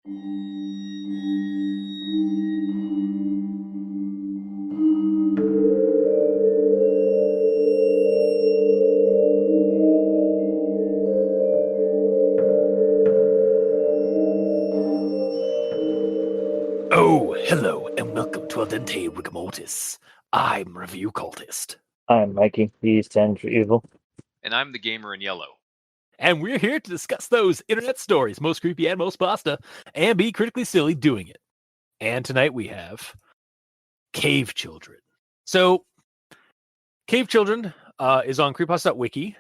Oh, hello, and welcome to Al Dente Rigamortis. I'm Review Cultist. I'm Mikey, the stand for evil. And I'm the gamer in yellow. And we're here to discuss those internet stories, most creepy and most pasta, and be critically silly doing it. And tonight we have Cave Children. So, Cave Children is on creepypasta.wiki.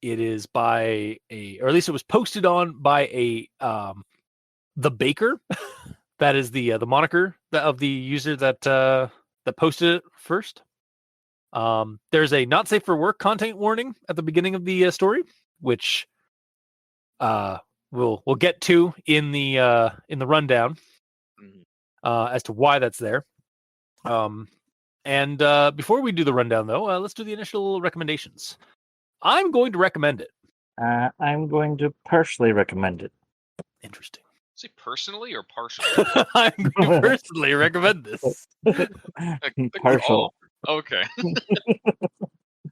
It is by or at least it was posted on by the Baker. That is the moniker of the user that posted it first. There's a not safe for work content warning at the beginning of the story, which we'll get to in the rundown as to why that's there. And before we do the rundown, though, let's do the initial recommendations. I'm going to recommend it. I'm going to partially recommend it. Interesting. Say personally or partially? I'm going to personally recommend this. Partial. Oh, okay.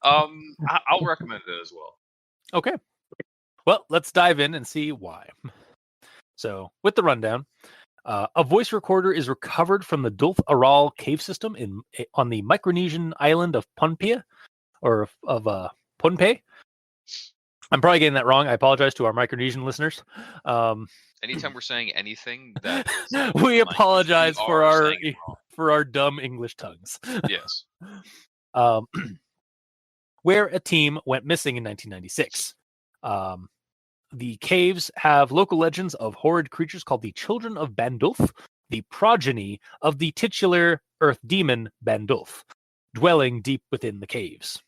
I'll recommend it as well. Okay. Well, let's dive in and see why. So, with the rundown, a voice recorder is recovered from the Dulf Aral cave system on the Micronesian island of Pohnpei, or of Pohnpei. I'm probably getting that wrong. I apologize to our Micronesian listeners. Anytime we're saying anything that we apologize for our dumb English tongues. Yes. Where a team went missing in 1996. The caves have local legends of horrid creatures called the Children of Bandulf, the progeny of the titular earth demon Bandulf, dwelling deep within the caves.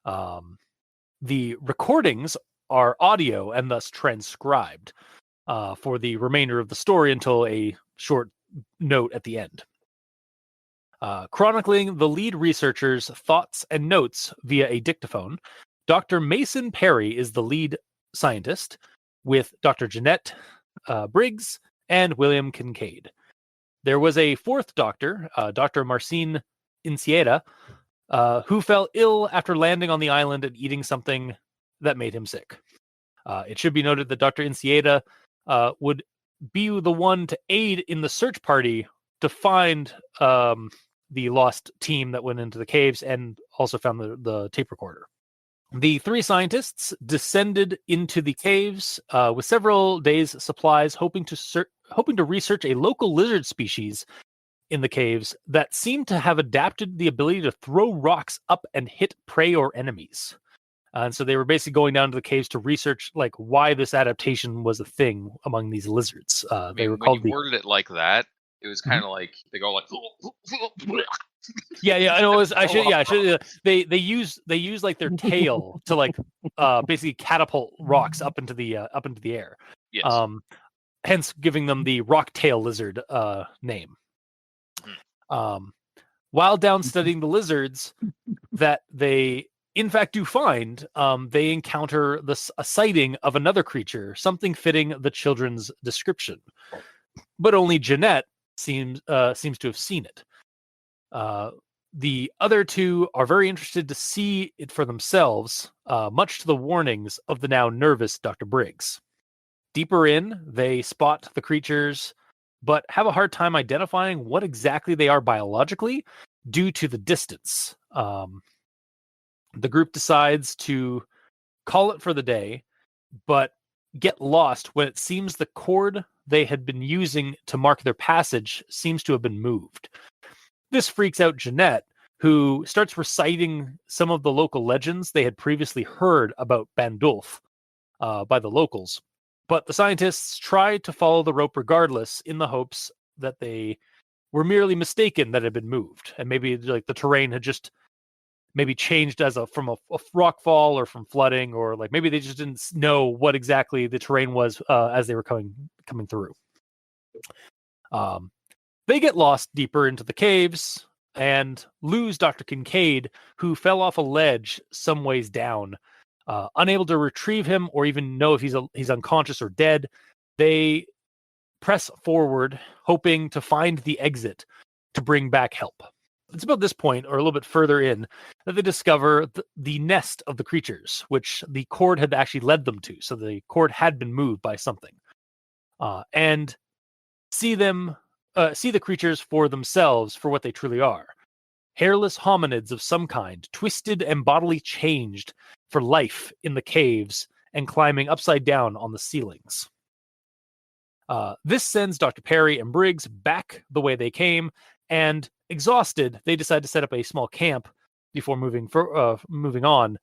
The recordings are audio and thus transcribed for the remainder of the story until a short note at the end. Chronicling the lead researcher's thoughts and notes via a dictaphone, Dr. Mason Perry is the lead scientist, with Dr. Jeanette Briggs and William Kincaid. There was a fourth doctor, Dr. Marcin Incieta, who fell ill after landing on the island and eating something that made him sick. It should be noted that Dr. Incieta would be the one to aid in the search party to find the lost team that went into the caves and also found the tape recorder. The three scientists descended into the caves with several days' supplies, hoping to research a local lizard species in the caves that seemed to have adapted the ability to throw rocks up and hit prey or enemies. And so they were basically going down to the caves to research why this adaptation was a thing among these lizards. They were called worded it like that. It was kind of like they go like. Yeah. I know. I should. They use like their tail to basically catapult rocks up into the air. Yes. Hence giving them the rock tail lizard name. While down studying the lizards that they in fact do find, they encounter a sighting of another creature, something fitting the children's description. But only Jeanette seems to have seen it. The other two are very interested to see it for themselves, much to the warnings of the now nervous Dr. Briggs. Deeper in, they spot the creatures, but have a hard time identifying what exactly they are biologically due to the distance. The group decides to call it for the day, but get lost when it seems the cord they had been using to mark their passage seems to have been moved. This freaks out Jeanette, who starts reciting some of the local legends they had previously heard about Bandulf by the locals. But the scientists try to follow the rope regardless, in the hopes that they were merely mistaken that it had been moved, and maybe the terrain had just maybe changed from a rock fall or from flooding, or maybe they just didn't know what exactly the terrain was as they were coming through. They get lost deeper into the caves and lose Dr. Kincaid, who fell off a ledge some ways down. Unable to retrieve him or even know if he's unconscious or dead, they press forward, hoping to find the exit to bring back help. It's about this point, or a little bit further in, that they discover the nest of the creatures, which the cord had actually led them to. So the cord had been moved by something, and see the creatures for themselves for what they truly are: hairless hominids of some kind, twisted and bodily changed for life in the caves and climbing upside down on the ceilings. This sends Dr. Perry and Briggs back the way they came, and exhausted, they decide to set up a small camp before moving on.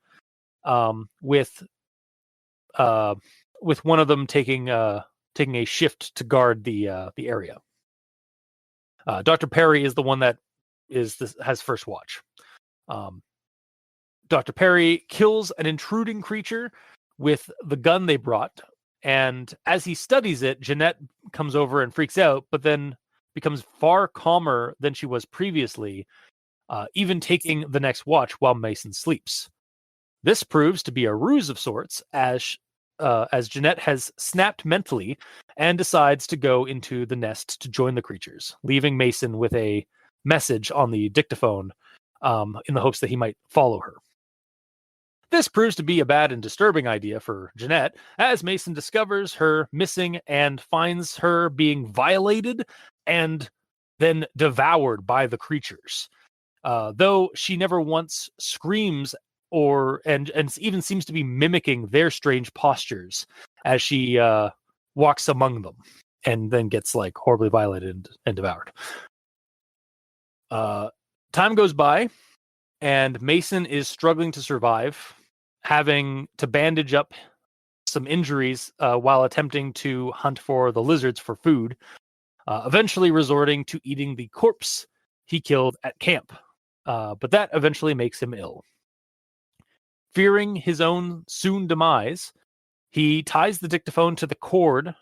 With one of them taking a shift to guard the area. Dr. Perry is the one that has first watch. Dr. Perry kills an intruding creature with the gun they brought, and as he studies it, Jeanette comes over and freaks out, but then becomes far calmer than she was previously, even taking the next watch while Mason sleeps. This proves to be a ruse of sorts, as Jeanette has snapped mentally and decides to go into the nest to join the creatures, leaving Mason with a message on the dictaphone in the hopes that he might follow her. This proves to be a bad and disturbing idea for Jeanette, as Mason discovers her missing and finds her being violated and then devoured by the creatures. Though she never once screams and even seems to be mimicking their strange postures as she walks among them and then gets like horribly violated and devoured. Time goes by, and Mason is struggling to survive, having to bandage up some injuries while attempting to hunt for the lizards for food, eventually resorting to eating the corpse he killed at camp. But that eventually makes him ill. Fearing his own soon demise, he ties the dictaphone to the cord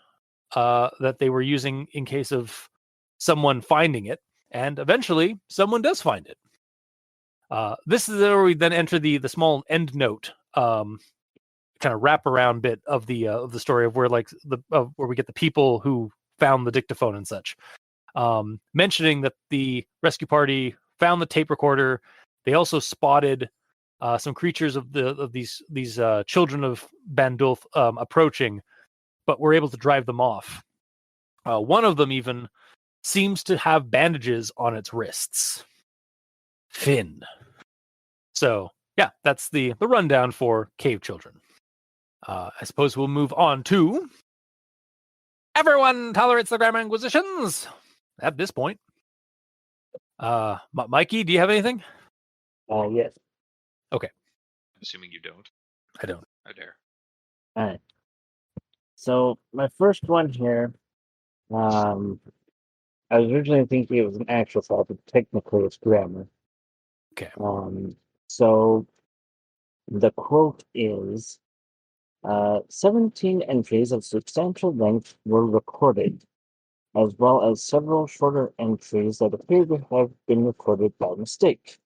that they were using in case of someone finding it, and eventually someone does find it. This is where we then enter the small end note, kind of wraparound bit of the story of where where we get the people who found the dictaphone and such, mentioning that the rescue party found the tape recorder. They also spotted some creatures of these children of Bandulf approaching, but were able to drive them off. One of them even seems to have bandages on its wrists. Finn. So yeah, that's the rundown for Cave Children. I suppose we'll move on to Everyone Tolerates the Grammar Inquisitions at this point. Mikey, do you have anything? Yes. Okay. Assuming you don't. I don't. I dare. All right. So my first one here, I was originally thinking it was an actual thought, but technically it's grammar. Okay. So the quote is, 17 entries of substantial length were recorded, as well as several shorter entries that appear to have been recorded by mistake,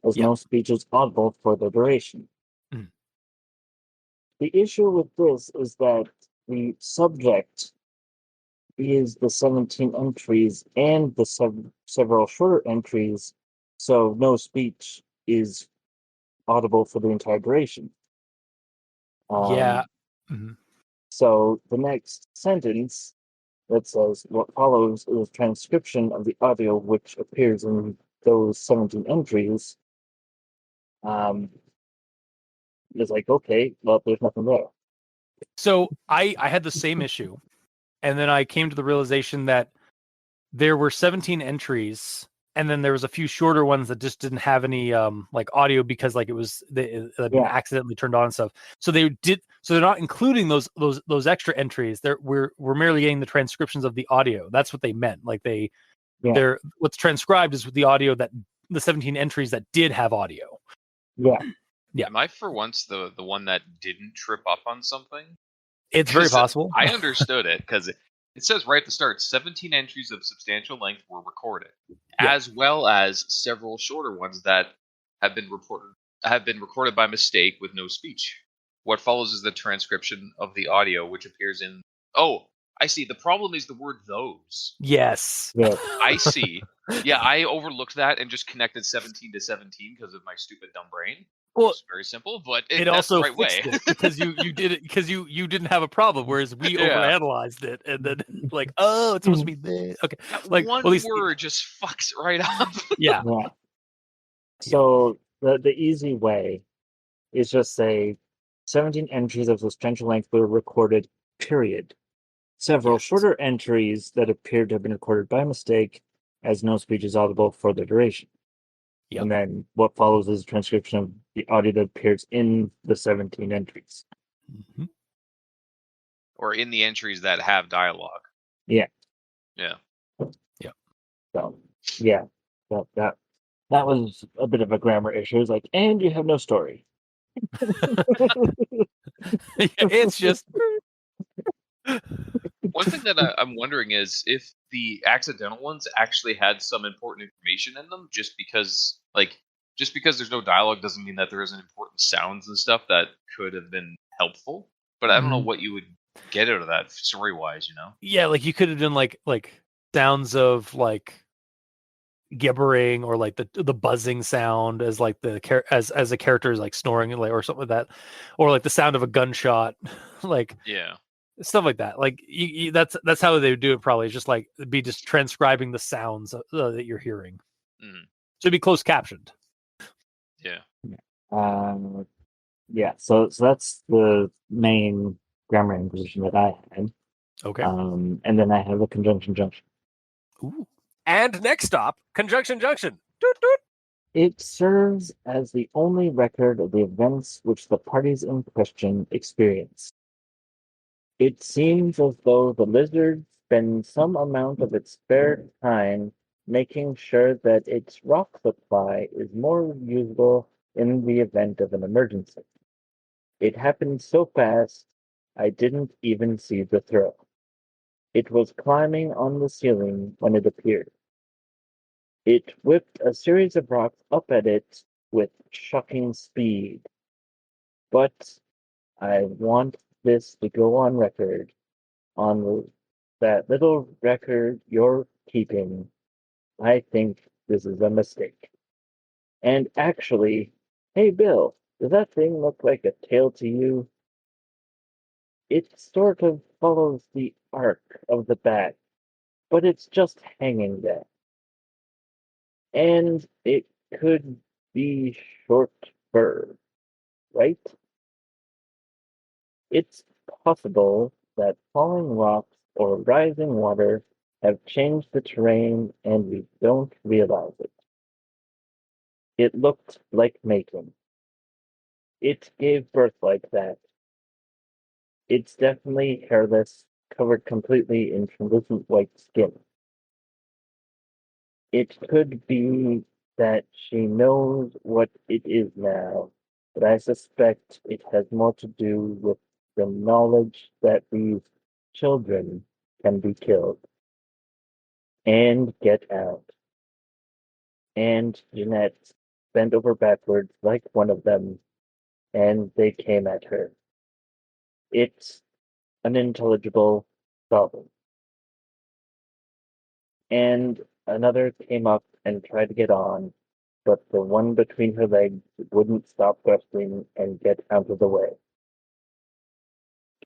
as no speech is audible for the duration. Mm. The issue with this is that the subject is the 17 entries and the several shorter entries, so no speech is audible for the entire duration. Yeah. Mm-hmm. So the next sentence that says, what follows is a transcription of the audio which appears in those 17 entries. It's like, okay, well, there's nothing there. So I had the same issue, and then I came to the realization that there were 17 entries, and then there was a few shorter ones that just didn't have any like audio because like it had been accidentally turned on and stuff. So they're not including those extra entries. We're merely getting the transcriptions of the audio. That's what they meant. Like they're what's transcribed is the audio that the 17 entries that did have audio. Yeah. Yeah. Am I for once the one that didn't trip up on something? It's very possible. I understood it because it says right at the start, 17 entries of substantial length were recorded, as well as several shorter ones that have been recorded by mistake with no speech. What follows is the transcription of the audio, which appears in. Oh, I see. The problem is the word those. Yes. Yeah. I see. Yeah, I overlooked that and just connected 17 to 17 because of my stupid dumb brain. Well, It's very simple, but it that's the also right way. fixed it because you did it because you didn't have a problem, whereas we Yeah. overanalyzed it and then like, oh, it's supposed to be this. Okay, That like one well, at least word just fucks it right up. yeah. Yeah. So the easy way is just say 17 entries of substantial length were recorded, period. Several Yes. shorter entries that appeared to have been recorded by mistake, as no speech is audible for the duration. Yep. And then what follows is a transcription of the audio that appears in the 17 entries. Mhm. Or in the entries that have dialogue. Yeah. Yeah. So yeah, that was a bit of a grammar issue. It's like, and you have no story. It's just One thing that I'm wondering is if the accidental ones actually had some important information in them, just because there's no dialogue doesn't mean that there isn't important sounds and stuff that could have been helpful. But I don't know Mhm. what you would get out of that story wise, yeah, like you could have done like sounds of like gibbering or like the buzzing sound as like as a character is like snoring like or something like that, or like the sound of a gunshot, like Yeah. stuff like that. Like that's how they would do it. Probably just like be just transcribing the sounds that you're hearing. Mm, So it'd be closed captioned. yeah. Yeah, so that's the main grammar inquisition that I had. Okay. And then I have a conjunction junction. Ooh. And next stop, conjunction junction. Doot, doot. It serves as the only record of the events which the parties in question experienced. It seems as though the lizard spends some amount of its spare time making sure that its rock supply is more usable in the event of an emergency. It happened so fast, I didn't even see the throw. It was climbing on the ceiling when it appeared. It whipped a series of rocks up at it with shocking speed. But I want this to go on record, on that little record you're keeping. I think this is a mistake. And actually, hey Bill, does that thing look like a tail to you? It sort of follows the arc of the back, but it's just hanging there. And it could be short fur, right? It's possible that falling rocks or rising water have changed the terrain and we don't realize it. It looked like mating. It gave birth like that. It's definitely hairless, covered completely in translucent white skin. It could be that she knows what it is now, but I suspect it has more to do with the knowledge that these children can be killed and get out. And Jeanette bent over backwards like one of them, and they came at her. It's unintelligible problem. And another came up and tried to get on, but the one between her legs wouldn't stop wrestling and get out of the way.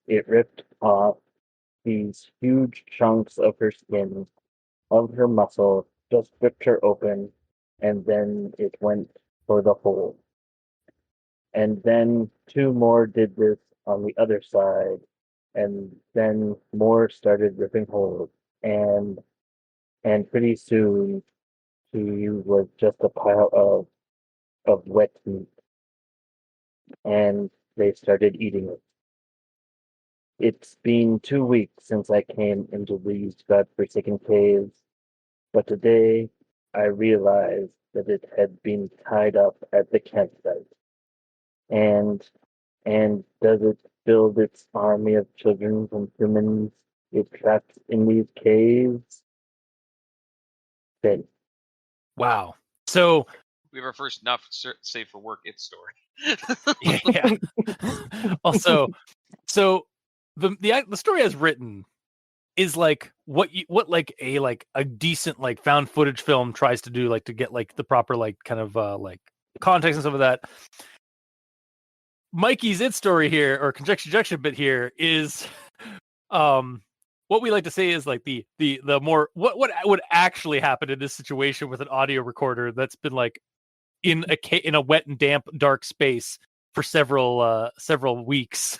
It ripped off these huge chunks of her skin, of her muscle, just ripped her open, and then it went for the hole. And then two more did this on the other side, and then more started ripping holes, and pretty soon she was just a pile of wet meat, and they started eating it. It's been 2 weeks since I came into these godforsaken caves, but today I realized that it had been tied up at the campsite. And does it build its army of children and humans it traps in these caves? Then Wow. So We have our first not safe for work it story. yeah. Also, so the story as written is like what like a decent like found footage film tries to do, like to get like the proper like kind of like context and stuff of that. Mikey's it story here, or conjecture bit here, is what we like to say is like the more what would actually happen in this situation with an audio recorder that's been like in a wet and damp dark space for several weeks.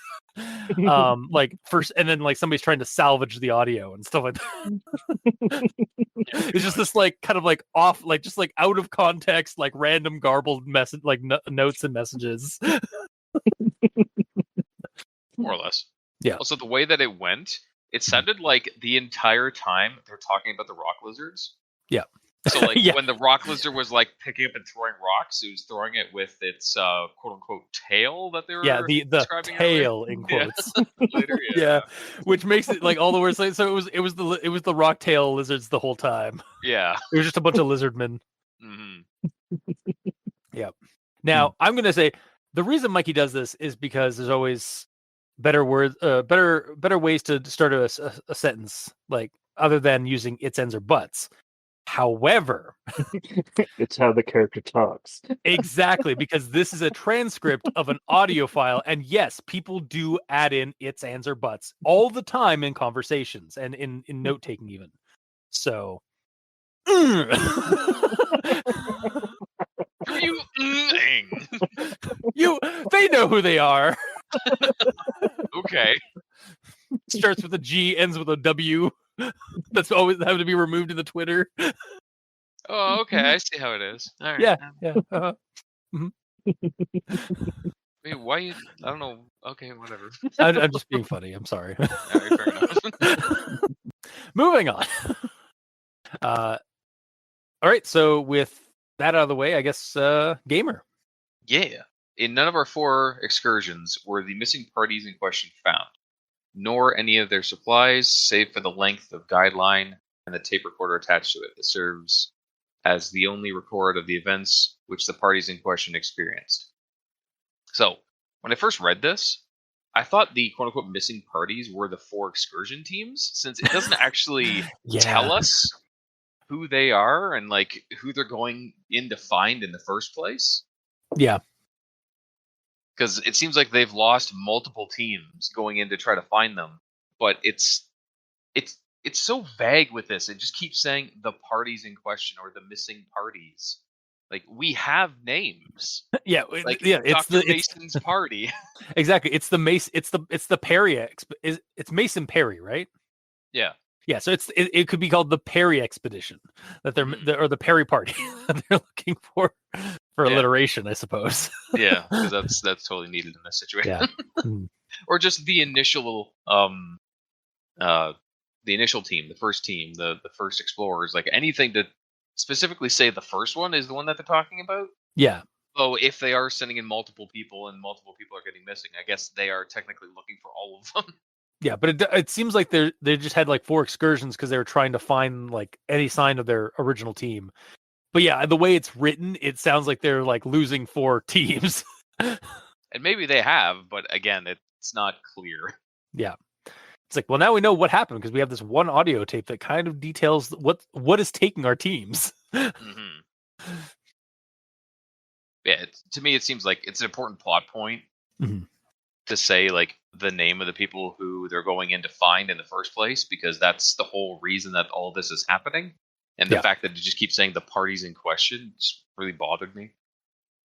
Like first, and then like somebody's trying to salvage the audio and stuff like that. It's just this like kind of like off, like just like out of context, like random garbled message, like notes and messages. More or less. Yeah. Also, the way that it went, it sounded like the entire time they're talking about the rock lizards. Yeah. So, like, Yeah. when the rock lizard was, like, picking up and throwing rocks, it was throwing it with its, quote-unquote, tail that they were the describing tail earlier. in quotes. Later, Yeah, which makes it like all the worse. So it was the rock tail lizards the whole time. Yeah. It was just a bunch of lizardmen. Mm-hmm. Yeah. Now I'm gonna say the reason Mikey does this is because there's always better words, better ways to start a sentence, like other than using its, ends, or buts. However, it's how the character talks. exactly, because this is a transcript of an audio file, and yes, people do add in its, ands, or buts all the time in conversations and in note taking even. So, You they know who they are. Okay. Starts with a G, ends with a W. That's always having to be removed in the Twitter. Oh, okay. I see how it is. All right. Yeah, yeah. Uh-huh. Wait, why you? I don't know. Okay, whatever. I'm just being funny. I'm sorry. All right, fair enough. Moving on. All right. So with that out of the way, I guess gamer. Yeah. In none of our 4 excursions were the missing parties in question found, nor any of their supplies, save for the length of guideline and the tape recorder attached to it that serves as the only record of the events which the parties in question experienced. So, when I first read this, I thought the quote-unquote missing parties were the 4 excursion teams, since it doesn't actually tell us who they are and like who they're going in to find in the first place. Yeah. Because it seems like they've lost multiple teams going in to try to find them, but it's so vague with this. It just keeps saying the parties in question or the missing parties. Like, we have names. Yeah, Like, yeah. It's Dr. Mason's party. Exactly. It's the Mace. It's the Perry. It's Mason Perry, right? Yeah. Yeah. So it could be called the Perry expedition that or the Perry party that they're looking for alliteration, I suppose. Yeah, because that's totally needed in this situation. Yeah. Or just the initial team, the first team, the first explorers, like anything to specifically say the first one is the one that they're talking about. Yeah. Oh, if they are sending in multiple people and multiple people are getting missing, I guess they are technically looking for all of them. Yeah, but it seems like they just had like 4 excursions because they were trying to find like any sign of their original team. But yeah, the way it's written, it sounds like they're like losing 4 teams. And maybe they have, but again, it's not clear. Yeah. It's like, well, now we know what happened because we have this one audio tape that kind of details what is taking our teams. Mm-hmm. Yeah, to me, it seems like it's an important plot point to say like the name of the people who they're going in to find in the first place, because that's the whole reason that all this is happening. And the fact that it just keeps saying the parties in question just really bothered me.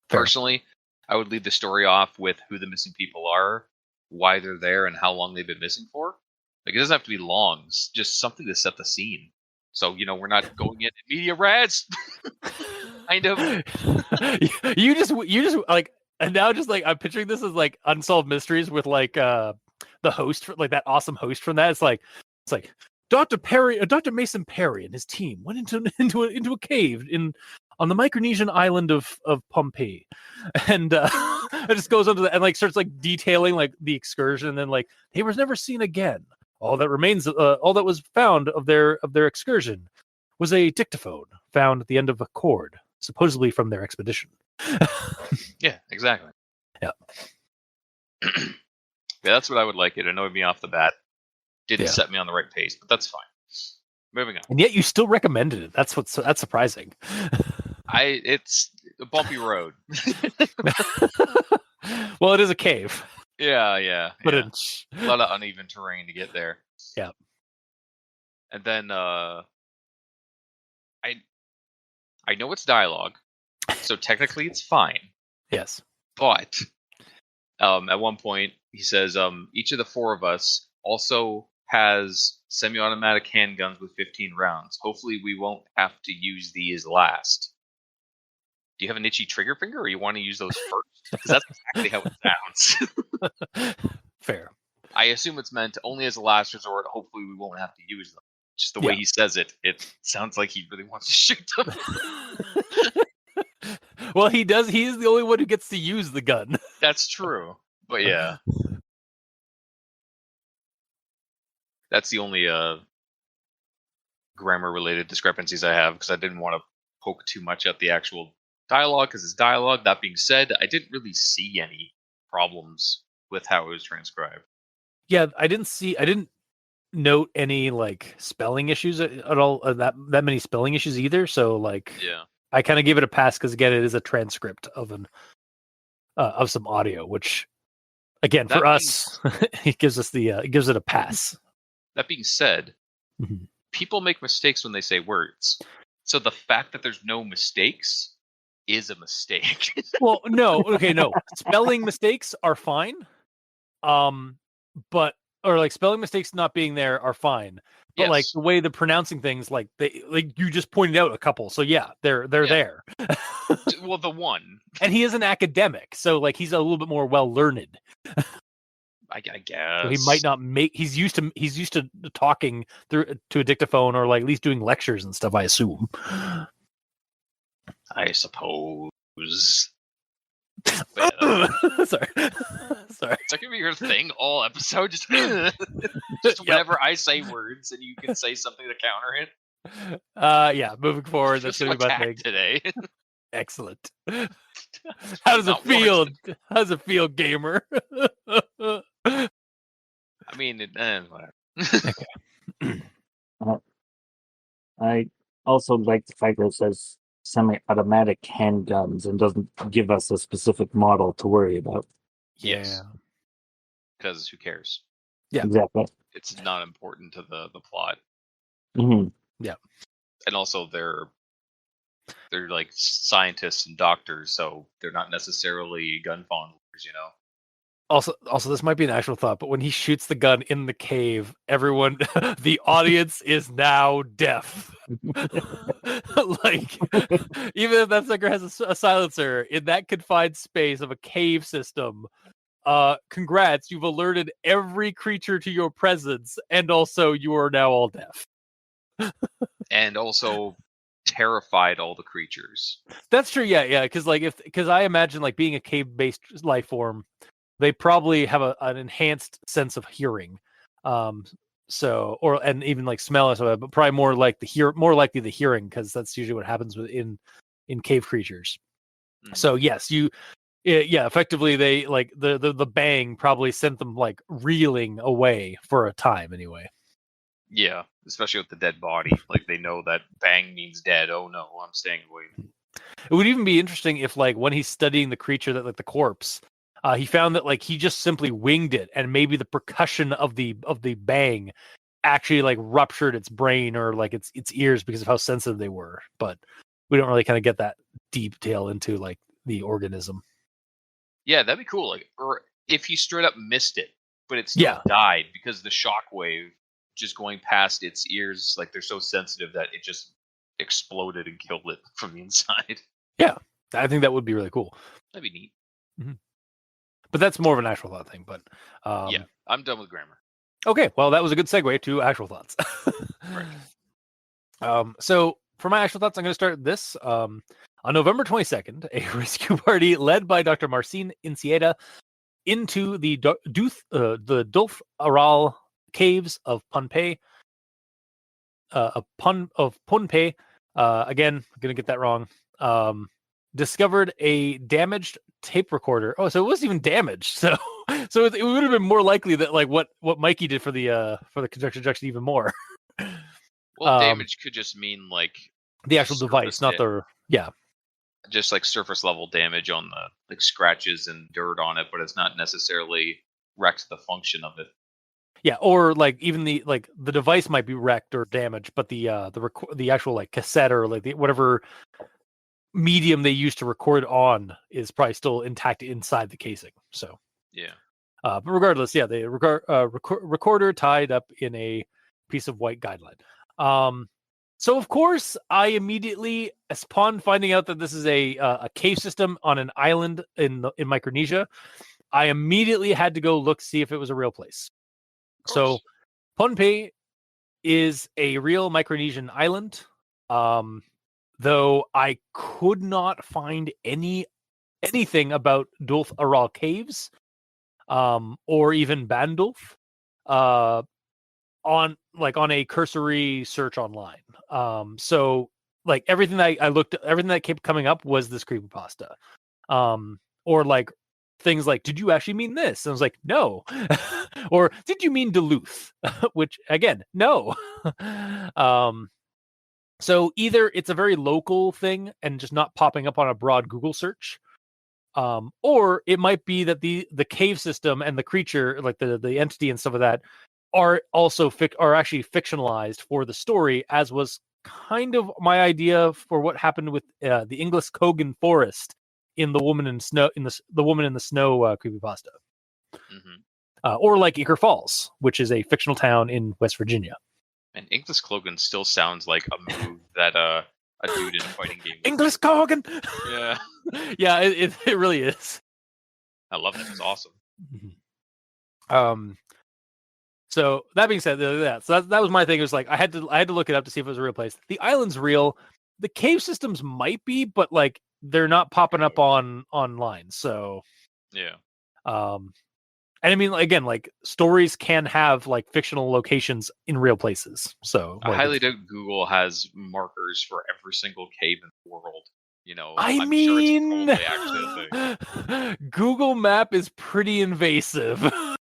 Fair. Personally, I would leave the story off with who the missing people are, why they're there, and how long they've been missing for. Like, it doesn't have to be long, just something to set the scene. So, we're not going in media rats. Kind of. You just like, and now just like I'm picturing this as like Unsolved Mysteries with like the host, like that awesome host from that. It's like Dr. Mason Perry and his team went into a cave on the Micronesian island of Pompeii, and it just goes on to that and like starts like detailing like the excursion, and then like they was never seen again. All that was found of their excursion was a dictaphone found at the end of a cord, supposedly from their expedition. Yeah, exactly. Yeah. Yeah, that's what I would like. It annoyed me off the bat. didn't set me on the right pace, but that's fine. Moving on. And yet you still recommended it. That's surprising. It's a bumpy road. Well, it is a cave. Yeah. But A lot of uneven terrain to get there. Yeah. And then I know it's dialogue, so technically it's fine. Yes. But at one point he says, each of the four of us also has semi-automatic handguns with 15 rounds. Hopefully we won't have to use these last. Do you have an itchy trigger finger, or you want to use those first? Because that's exactly how it sounds. Fair. I assume it's meant only as a last resort. Hopefully we won't have to use them. Just the way he says it, it sounds like he really wants to shoot them. Well, he does. He is the only one who gets to use the gun. That's true. But yeah. That's the only grammar-related discrepancies I have, because I didn't want to poke too much at the actual dialogue, because it's dialogue. That being said, I didn't really see any problems with how it was transcribed. Yeah, I didn't note any like spelling issues at all. That many spelling issues either. So like, Yeah. I kind of give it a pass because again, it is a transcript of some audio, which again for us, it gives it a pass. That being said, people make mistakes when they say words. So the fact that there's no mistakes is a mistake. Well, no. Spelling mistakes are fine. But spelling mistakes not being there are fine. But like the way they're pronouncing things, like you just pointed out a couple. So yeah, they're there. Well, the one. And he is an academic, so like he's a little bit more well learned. I guess. So he might not he's used to talking through to a dictaphone, or like at least doing lectures and stuff, I assume. I suppose. Sorry. Is that gonna be your thing all episode? Just whenever I say words and you can say something to counter it. Yeah. Moving forward, that's gonna be my thing today. Excellent. How does it feel? How does it feel, gamer? I mean, whatever. Okay. I also like the fact that it says semi-automatic handguns and doesn't give us a specific model to worry about. Yes. Because who cares? Yeah. Exactly. It's not important to the plot. Mm-hmm. Yeah. And also they're like scientists and doctors, so they're not necessarily gun fondlers, you know. Also, this might be an actual thought, but when he shoots the gun in the cave, everyone, the audience is now deaf. Like, even if that sucker has a silencer in that confined space of a cave system, congrats, you've alerted every creature to your presence, and also you are now all deaf. And also terrified all the creatures. That's true, yeah, because I imagine like being a cave-based life form, they probably have an enhanced sense of hearing, and even like smell or something, but probably more likely the hearing, because that's usually what happens in cave creatures. So yes, effectively they like the bang probably sent them like reeling away for a time anyway. Yeah, especially with the dead body, like they know that bang means dead. Oh no, I'm staying away. It would even be interesting if like when he's studying the creature, that like the corpse, he found that like he just simply winged it, and maybe the percussion of the bang actually like ruptured its brain or like its ears because of how sensitive they were. But we don't really kind of get that detail into like the organism. Yeah, that'd be cool. Like, or if he straight up missed it, but it still died because the shockwave just going past its ears, like they're so sensitive that it just exploded and killed it from the inside. Yeah, I think that would be really cool. That'd be neat. Mm-hmm. But that's more of an actual thought thing. But yeah, I'm done with grammar. Okay, well, that was a good segue to actual thoughts. Right. So for my actual thoughts, I'm going to start this. On November 22nd, a rescue party led by Dr. Marcin Incieta into the Dulf Aral caves of Pohnpei. Pohnpei. Again, I'm going to get that wrong. discovered a damaged tape recorder. Oh, so it wasn't even damaged. So it would have been more likely that like what Mikey did for the conjecture junction even more. Well, damage could just mean like the actual device, not the just like surface level damage on the like scratches and dirt on it, but it's not necessarily wrecked the function of it. Yeah, or like even the device might be wrecked or damaged, but the actual like cassette or like whatever medium they used to record on is probably still intact inside the casing. So yeah. But regardless, the recorder tied up in a piece of white guideline. So of course, I immediately, upon finding out that this is a cave system on an island in Micronesia, I immediately had to go see if it was a real place. So Pohnpei is a real Micronesian island, though I could not find anything about Dulf Aral Caves, or even Bandulf, on a cursory search online. So like everything that I looked, everything that kept coming up was this creepypasta, or like things like, did you actually mean this? And I was like, no. Or did you mean Duluth? Which again, no. So either it's a very local thing and just not popping up on a broad Google search, or it might be that the cave system and the creature, like the entity and stuff of that, are also are actually fictionalized for the story, as was kind of my idea for what happened with the English Kogan Forest in the Woman in Snow the Woman in the Snow creepypasta, or like Iker Falls, which is a fictional town in West Virginia. And English Kogan still sounds like a move that a dude in a fighting game. English Kogan. Yeah, yeah, it really is. I love it. It's awesome. So that being said, so that was my thing. It was like I had to look it up to see if it was a real place. The island's real. The cave systems might be, but like they're not popping up online. So yeah. And I mean, again, like stories can have like fictional locations in real places. So I highly doubt Google has markers for every single cave in the world. I'm sure it's probably actually a thing. Google Map is pretty invasive. I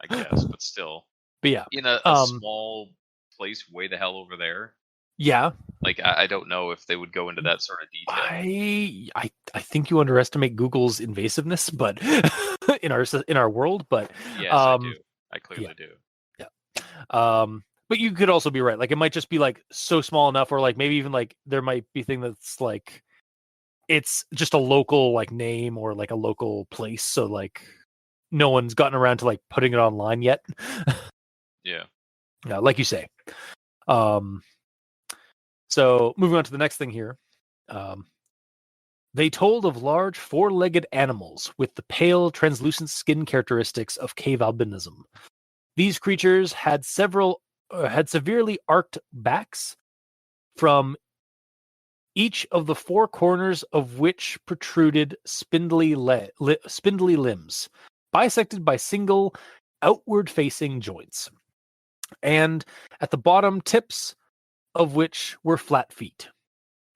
guess, but still. But yeah, in a small place way the hell over there. Yeah. Like I don't know if they would go into that sort of detail. I think you underestimate Google's invasiveness, but in our world. But yes, I do. I clearly do. Yeah. But you could also be right. Like it might just be like so small enough, or like maybe even like there might be thing that's like it's just a local like name or like a local place. So like no one's gotten around to like putting it online yet. Yeah. Yeah, like you say. So moving on to the next thing here. They told of large four-legged animals with the pale, translucent skin characteristics of cave albinism. These creatures had severely arched backs, from each of the four corners of which protruded spindly limbs, bisected by single outward-facing joints, and at the bottom tips of which were flat feet.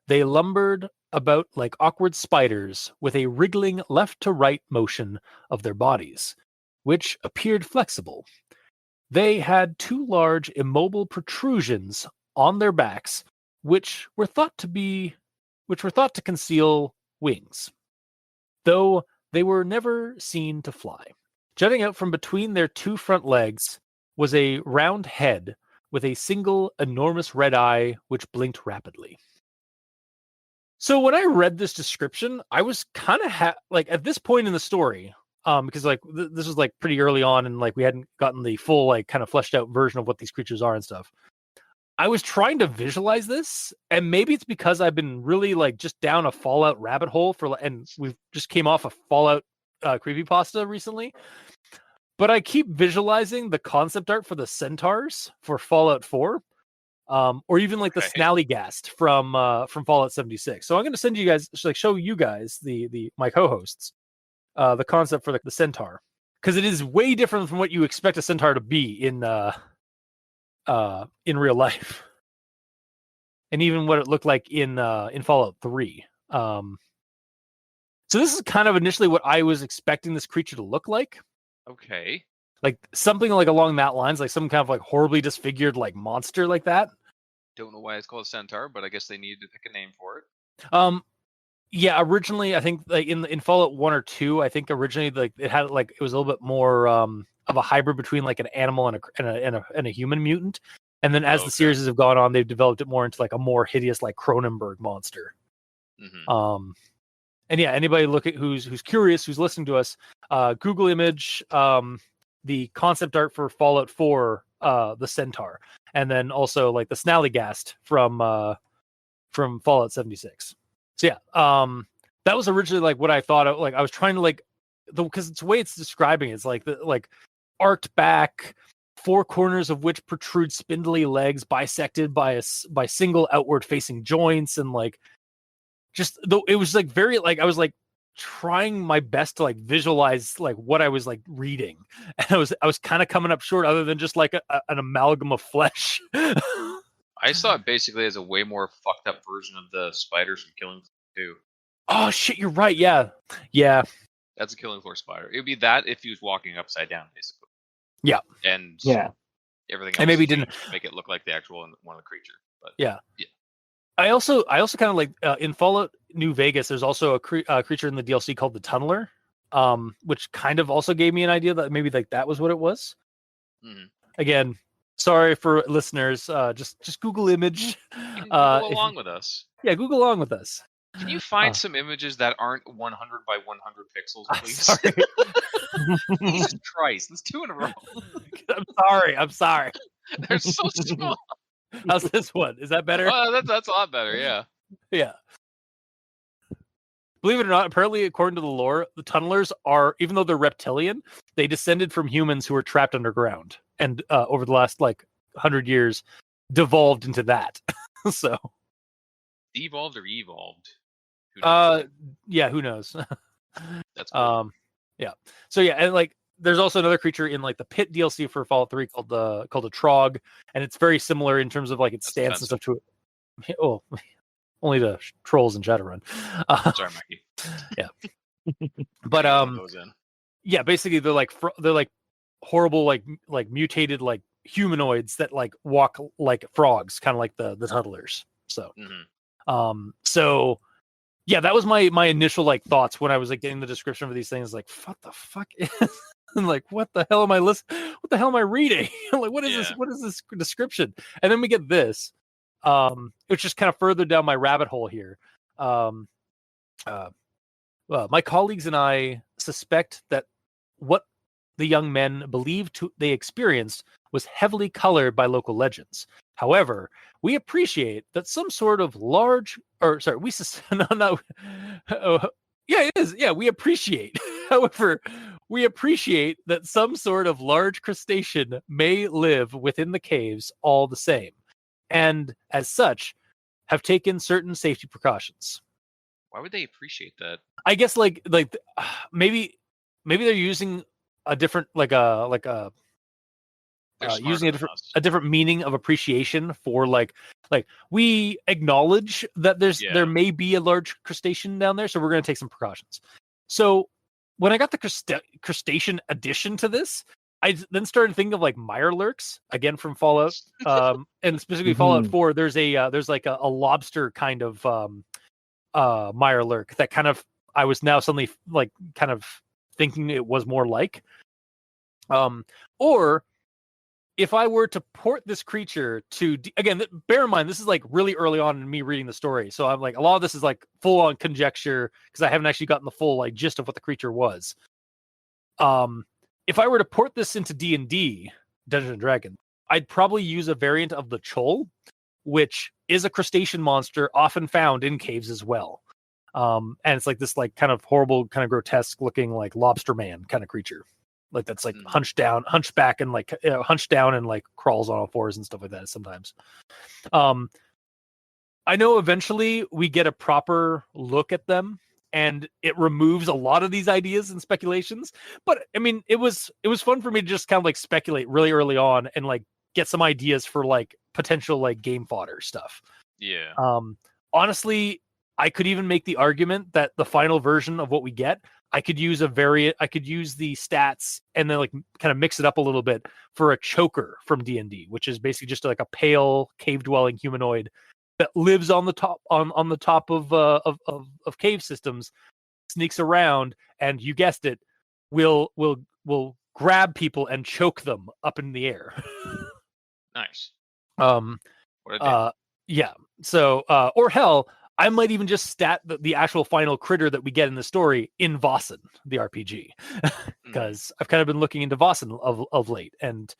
They lumbered about like awkward spiders with a wriggling left to right motion of their bodies, which appeared flexible. They had two large immobile protrusions on their backs, which were thought to conceal wings, though they were never seen to fly. Jutting out from between their two front legs was a round head with a single enormous red eye which blinked rapidly. So when I read this description, I was kind of like at this point in the story, because like this was like pretty early on, and like we hadn't gotten the full like kind of fleshed out version of what these creatures are and stuff. I was trying to visualize this, and maybe it's because I've been really like just down a Fallout rabbit hole and we've just came off a Fallout creepypasta recently. But I keep visualizing the concept art for the centaurs for Fallout 4. Or even like the Snallygast from Fallout 76. So I'm going to send you guys, like, show you guys my co-hosts, the concept for the centaur, because it is way different from what you expect a centaur to be in real life, and even what it looked like in Fallout 3. So this is kind of initially what I was expecting this creature to look like. Okay. Like something like along that lines, like some kind of like horribly disfigured like monster like that. Don't know why it's called a centaur, but I guess they needed to pick a name for it. Yeah, originally I think like in Fallout 1 or 2, I think originally like it had like it was a little bit more of a hybrid between like an animal and a human mutant. And then as the series have gone on, they've developed it more into like a more hideous like Cronenberg monster. Mm-hmm. And yeah, anybody who's curious, who's listening to us, Google image the concept art for Fallout 4, the centaur, and then also like the Snallygast from Fallout 76. So yeah, that was originally like what I thought of. Like I was trying to like because it's the way it's describing it's like the like arced back, four corners of which protrude spindly legs bisected by single outward facing joints, and like just though it was like very like I was like trying my best to like visualize like what I was like reading, and I was kind of coming up short other than just like an amalgam of flesh. I saw it basically as a way more fucked up version of the spiders from Killing Floor 2. Oh shit, you're right. Yeah. That's a Killing Floor spider. It would be that if he was walking upside down, basically. Yeah. And everything else and maybe didn't make it look like the actual one of the creature. But yeah. I also kind of like in Fallout New Vegas, there's also a creature in the DLC called the Tunneler, which kind of also gave me an idea that maybe like that was what it was. Mm-hmm. Again, sorry for listeners. Just Google image. You can Google along with us. Yeah, Google along with us. Can you find some images that aren't 100 by 100 pixels, please? Sorry. Jesus Christ, that's 2 in a row. I'm sorry. They're so small. How's this one? Is that better? That's a lot better, yeah. Yeah. Believe it or not, apparently, according to the lore, the tunnelers are, even though they're reptilian, they descended from humans who were trapped underground, and over the last like 100 years, devolved into that. So, Devolved or evolved? yeah, who knows? That's cool. Yeah. So yeah, and like there's also another creature in like the Pit DLC for Fallout 3 called a Trog, and it's very similar in terms of like its stance and stuff to it. Oh, only to trolls and Shadowrun. Sorry, Mikey. Yeah. But yeah, basically they're like horrible like mutated like humanoids that like walk like frogs, kind of like the tunnelers. So so yeah, that was my initial like thoughts when I was like getting the description for these things. Like, what the fuck is? And like, what the hell am I listening? What the hell am I reading? Like, what is this? What is this description? And then we get this, which just kind of further down my rabbit hole here. Well, my colleagues and I suspect that what the young men believed they experienced was heavily colored by local legends. However, we appreciate that some sort of large, or sorry, yeah, it is. Yeah, we appreciate. However, we appreciate that some sort of large crustacean may live within the caves all the same, and as such, have taken certain safety precautions. Why would they appreciate that? I guess like maybe they're using a different using a different meaning of appreciation for like we acknowledge that there may be a large crustacean down there, so we're going to take some precautions. So when I got the crustacean addition to this, I then started thinking of like mirelurks again from Fallout, and specifically Fallout 4. There's like a lobster kind of mirelurk that kind of I was now suddenly like kind of thinking it was more like, or if I were to port this creature to again, bear in mind this is like really early on in me reading the story, so I'm like a lot of this is like full on conjecture because I haven't actually gotten the full like gist of what the creature was. If I were to port this into D&D, Dungeons and Dragons, I'd probably use a variant of the Chol, which is a crustacean monster often found in caves as well. And it's like this like kind of horrible, kind of grotesque looking like lobster man kind of creature. Like that's like hunchback and like hunched down and like crawls on all fours and stuff like that sometimes. I know eventually we get a proper look at them and it removes a lot of these ideas and speculations. But I mean, it was fun for me to just kind of like speculate really early on and like get some ideas for like potential like game fodder stuff. Yeah. Honestly, I could even make the argument that the final version of what we get, I could use I could use the stats and then like kind of mix it up a little bit for a choker from D&D, which is basically just like a pale cave dwelling humanoid that lives on the top on the top of cave systems, sneaks around, and you guessed it, will grab people and choke them up in the air. Nice. Um What a day. yeah. So or hell, I might even just stat the actual final critter that we get in the story in Vossen, the RPG, because I've kind of been looking into Vossen of late, and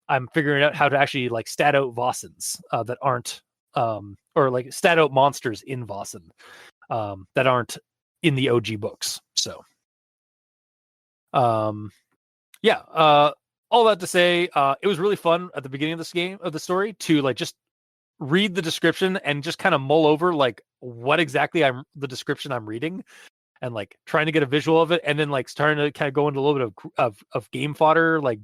I'm figuring out how to actually like stat out Vossens that aren't or like stat out monsters in Vossen that aren't in the OG books. So yeah, all that to say, it was really fun at the beginning of this game of the story to like just read the description and just kind of mull over like what exactly the description I'm reading, and like trying to get a visual of it, and then like starting to kind of go into a little bit of game fodder, like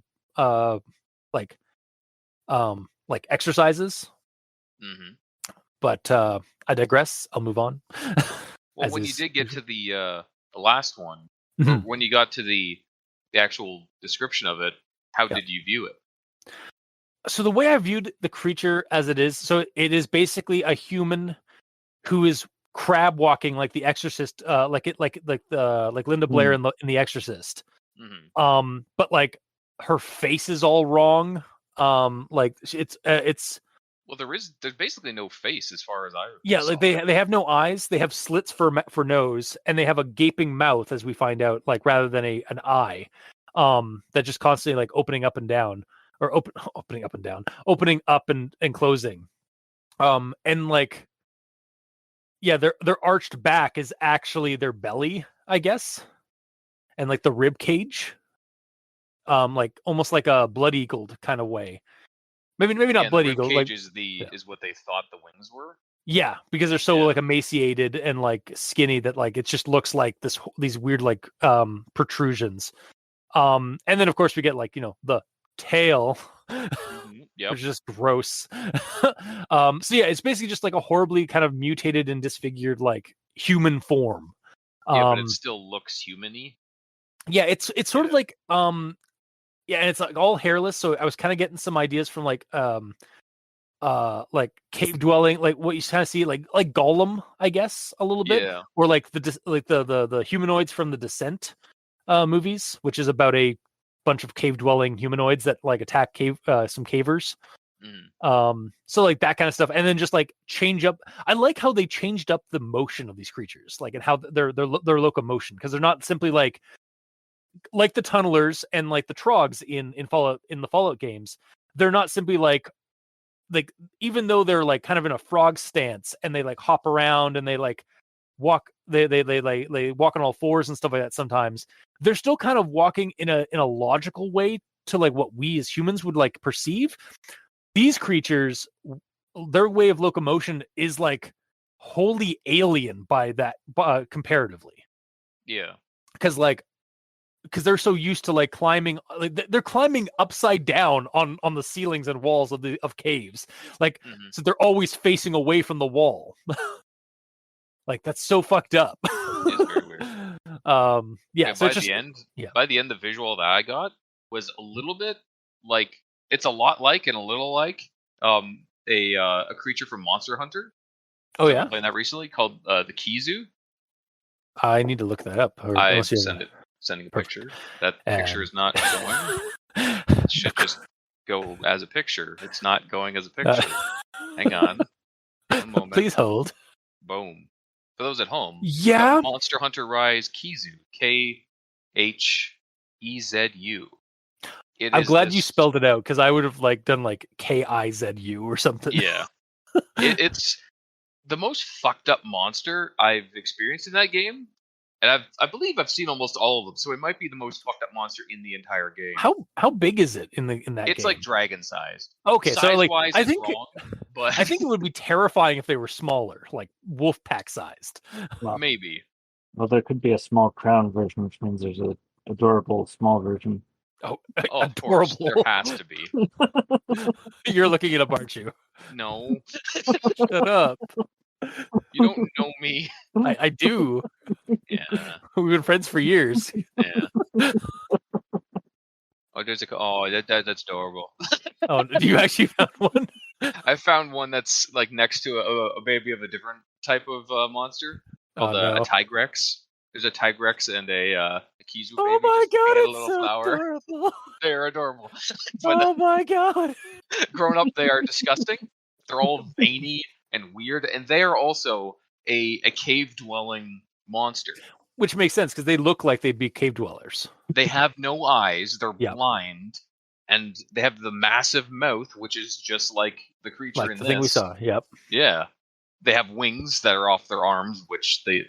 exercises. Mm-hmm. But I digress. I'll move on. Well, when you did get to the last one, or when you got to the actual description of it, how did you view it? So the way I viewed the creature as it is, so it is basically a human who is crab walking like the Exorcist, like Linda Blair in the Exorcist. Mm-hmm. But like her face is all wrong. Like it's well, there's basically no face as far as I yeah, saw like they have no eyes. They have slits for nose, and they have a gaping mouth, as we find out, like rather than an eye. That just constantly like opening up and down, or opening up and down, opening up and closing. And like, yeah, their arched back is actually their belly, I guess, and like the rib cage, like almost like a blood eagled kind of way. Maybe not blood eagle. Like is what they thought the wings were. Yeah, because they're so like emaciated and like skinny that like it just looks like these weird like protrusions. And then of course we get like, you know, the tail, which is just gross. So yeah, it's basically just like a horribly kind of mutated and disfigured like human form. Yeah, but it still looks human-y. Yeah, it's sort of like yeah, and it's like all hairless. So I was kind of getting some ideas from like cave dwelling, like what you kind of see like Gollum, I guess, a little bit, or like the humanoids from the Descent movies, which is about a bunch of cave dwelling humanoids that like attack some cavers. So like that kind of stuff, and then just like change up. I like how they changed up the motion of these creatures, like, and how their locomotion, because they're not simply like the tunnelers and like the trogs in the Fallout games. They're not simply like even though they're like kind of in a frog stance and they like hop around and they like walk, they walk on all fours and stuff like that. Sometimes they're still kind of walking in a logical way to like what we as humans would like perceive. These creatures, their way of locomotion is like wholly alien by that comparatively. Yeah, because they're so used to like climbing, like they're climbing upside down on the ceilings and walls of caves, like so they're always facing away from the wall. Like that's so fucked up. It's very weird. Yeah. So by the end, the visual that I got was a little bit like, it's a lot like and a little like a creature from Monster Hunter. Oh yeah, I've been playing that recently, called the Kizu. I need to look that up. I sending a picture. That picture is not going. It should just go as a picture. It's not going as a picture. Hang on a moment. Please hold. Boom. For those at home, yeah, Monster Hunter Rise Kizu, Khezu. I'm glad you spelled it out, because I would have like done like Kizu or something. Yeah, it's the most fucked up monster I've experienced in that game. And I believe I've seen almost all of them, so it might be the most fucked up monster in the entire game. How big is it in that game? It's like dragon sized. Okay, so like I think wrong, but I think it would be terrifying if they were smaller, like wolf pack sized. Maybe. Well, there could be a small crown version, which means there's a adorable small version. Oh, of course, there has to be. You're looking it up, aren't you? No. Shut up. You don't know me. I do. Yeah, We've been friends for years. yeah. Oh, that's adorable. Oh, do you actually found one? I found one that's like next to a baby of a different type of monster called Oh, no. a Tigrex. There's a Tigrex and a Kizu Oh baby my just looking god, at a it's little so flower. adorable. They're adorable. But Oh my god. grown up, they are disgusting. They're all veiny and weird, and they are also a cave dwelling monster. Which makes sense because they look like they'd be cave dwellers. They have no eyes, they're Yeah. blind, and they have the massive mouth, which is just like the creature Like in the this. thing we saw. Yep. Yeah. They have wings that are off their arms, which the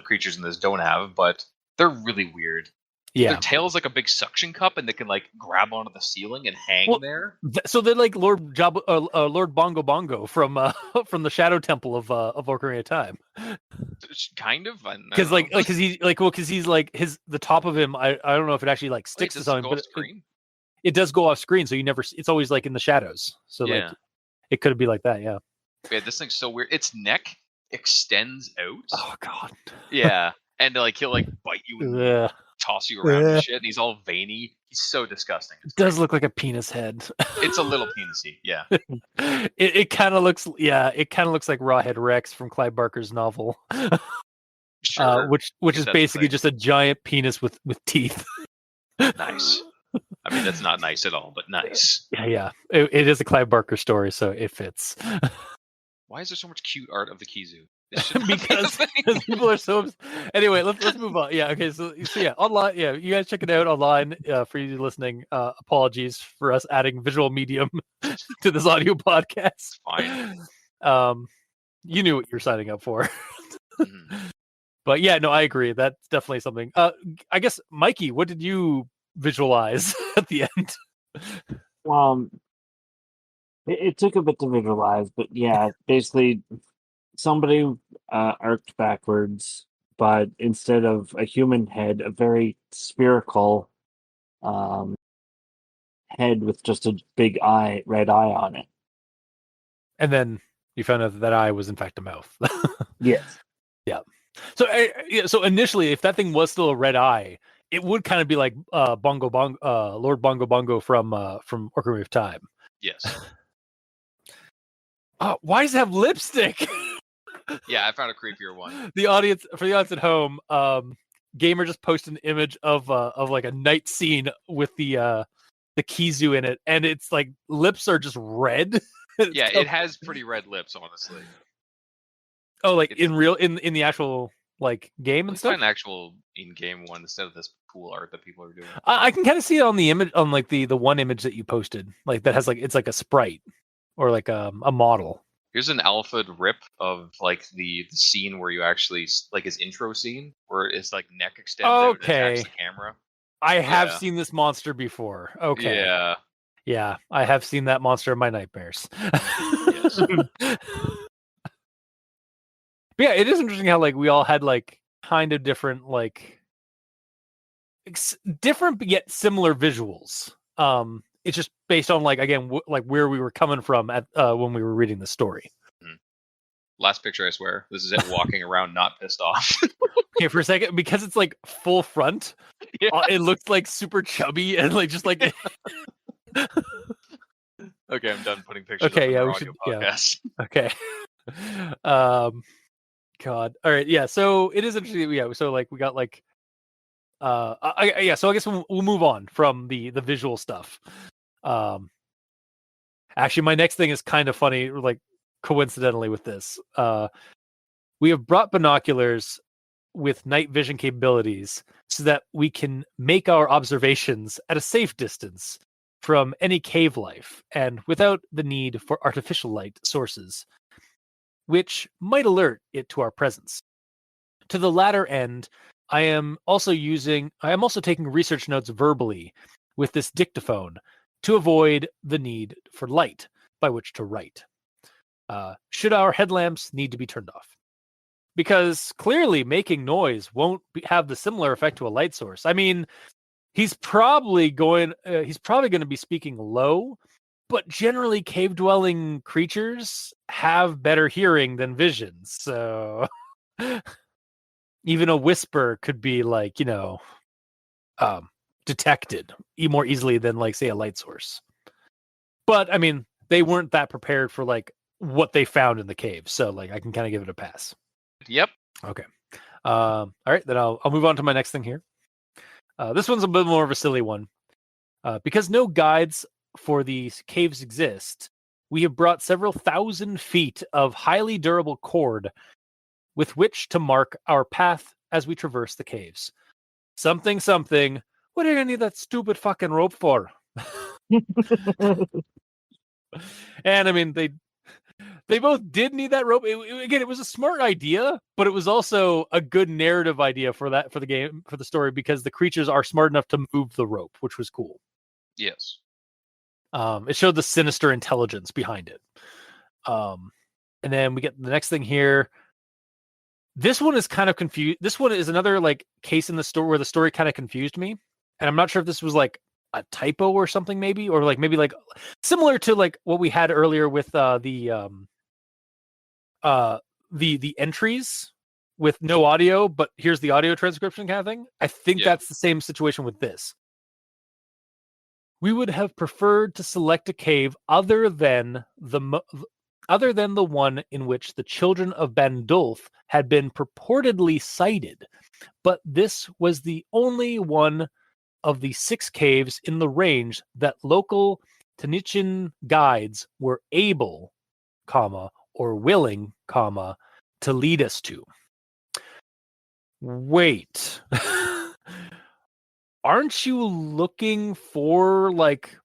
creatures in this don't have, but they're really weird. Yeah. Their tail's like a big suction cup, and they can like grab onto the ceiling and hang Well, there. So they're like Lord Bongo Bongo from from the Shadow Temple of Ocarina of Time. Kind of, Because because he's like the top of him. I don't know if it actually like sticks to something, but it does go off screen, so you never. It's always like in the shadows. So like it could be like that. Yeah. Yeah, this thing's so weird. Its neck extends out. Oh god. Yeah, and like he'll like bite you and toss you around and shit. And he's all veiny. He's so disgusting. It does look like a penis head. It's a little penisy. Yeah. It kind of looks. Yeah, it kind of looks like Rawhead Rex from Clive Barker's novel. Sure. Which is basically just a giant penis with teeth. Nice. I mean, that's not nice at all, but nice. Yeah. It is a Clive Barker story, so it fits. Why is there so much cute art of the Kizu? because people are so. Anyway, let's move on. Yeah. Okay. So yeah, online. Yeah, you guys check it out online. For you listening, apologies for us adding visual medium to this audio podcast. Fine. You knew what you're signing up for. Mm-hmm. But yeah, no, I agree. That's definitely something. I guess Mikey, what did you visualize at the end? It took a bit to visualize, but yeah, basically somebody arced backwards, but instead of a human head, a very spherical head with just a big red eye on it. And then you found out that eye was in fact a mouth. Yes. Yeah. So initially, if that thing was still a red eye, it would kind of be like Lord Bongo Bongo from Ocarina of Time. Yes. Why does it have lipstick? Yeah, I found a creepier one. For the audience at home, Gamer just posted an image of like a night scene with the Kizu in it, and it's like lips are just red. Yeah, it has pretty red lips, honestly. Oh, like in the actual like game and stuff. Find an actual in-game one instead of this cool art that people are doing. I can kind of see it on the image, on like the one image that you posted, like that has like it's like a sprite or like a model. Here's an alpha rip of like the scene where you actually like his intro scene where it's like neck extends out and attacks the camera. I have seen this monster before. Okay. Yeah, I have seen that monster in my nightmares. Yes. But yeah, it is interesting how like we all had like kind of different like different but yet similar visuals. It's just based on like again like where we were coming from at when we were reading the story. Last picture, I swear. This is it walking around not pissed off. Okay, for a second, because it's like full front, it looks like super chubby and like just like. Okay, I'm done putting pictures. Okay, up we audio should. podcast. Yeah. Okay. God. All right. Yeah. So it is interesting. Yeah. So like we got like. Yeah. So I guess we'll move on from the visual stuff. Actually, my next thing is kind of funny. Like coincidentally with this, we have brought binoculars with night vision capabilities so that we can make our observations at a safe distance from any cave life and without the need for artificial light sources, which might alert it to our presence. To the latter end, I am also taking research notes verbally with this dictaphone to avoid the need for light by which to write. Should our headlamps need to be turned off? Because clearly making noise won't have the similar effect to a light source. I mean, he's probably going to be speaking low, but generally cave-dwelling creatures have better hearing than vision. So Even a whisper could be like, detected more easily than like say a light source. But I mean, they weren't that prepared for like what they found in the cave, so like I can kind of give it a pass. Yep. Okay. All right, then I'll move on to my next thing here. This one's a bit more of a silly one. Because no guides for these caves exist, we have brought several thousand feet of highly durable cord with which to mark our path as we traverse the caves. Something, something. What are you gonna need that stupid fucking rope for? And I mean, they both did need that rope. Again, it was a smart idea, but it was also a good narrative idea for the game, for the story, because the creatures are smart enough to move the rope, which was cool. Yes. It showed the sinister intelligence behind it. And then we get the next thing here. This one is kind of confused. This one is another like case in the story where the story kind of confused me, and I'm not sure if this was like a typo or something, maybe, or like maybe like similar to like what we had earlier with the entries with no audio, but here's the audio transcription kind of thing. I think that's the same situation with this. We would have preferred to select a cave other than the one in which the children of Bandulf had been purportedly sighted, but this was the only one of the 6 caves in the range that local Tanichin guides were able, or willing, to lead us to. Wait. Aren't you looking for like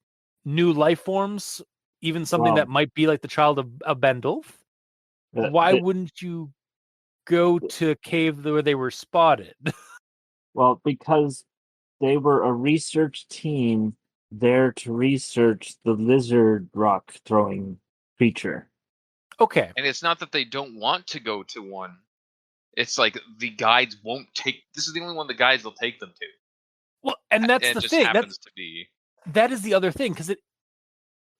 new life forms, even something that might be like the child of Bandulf? Why wouldn't you go to a cave where they were spotted? Well, because they were a research team there to research the lizard rock throwing creature. Okay. And it's not that they don't want to go to one. It's like the guides won't take. This is the only one the guides will take them to. Well, and that's and the it just thing. Happens to be. That is the other thing, because it,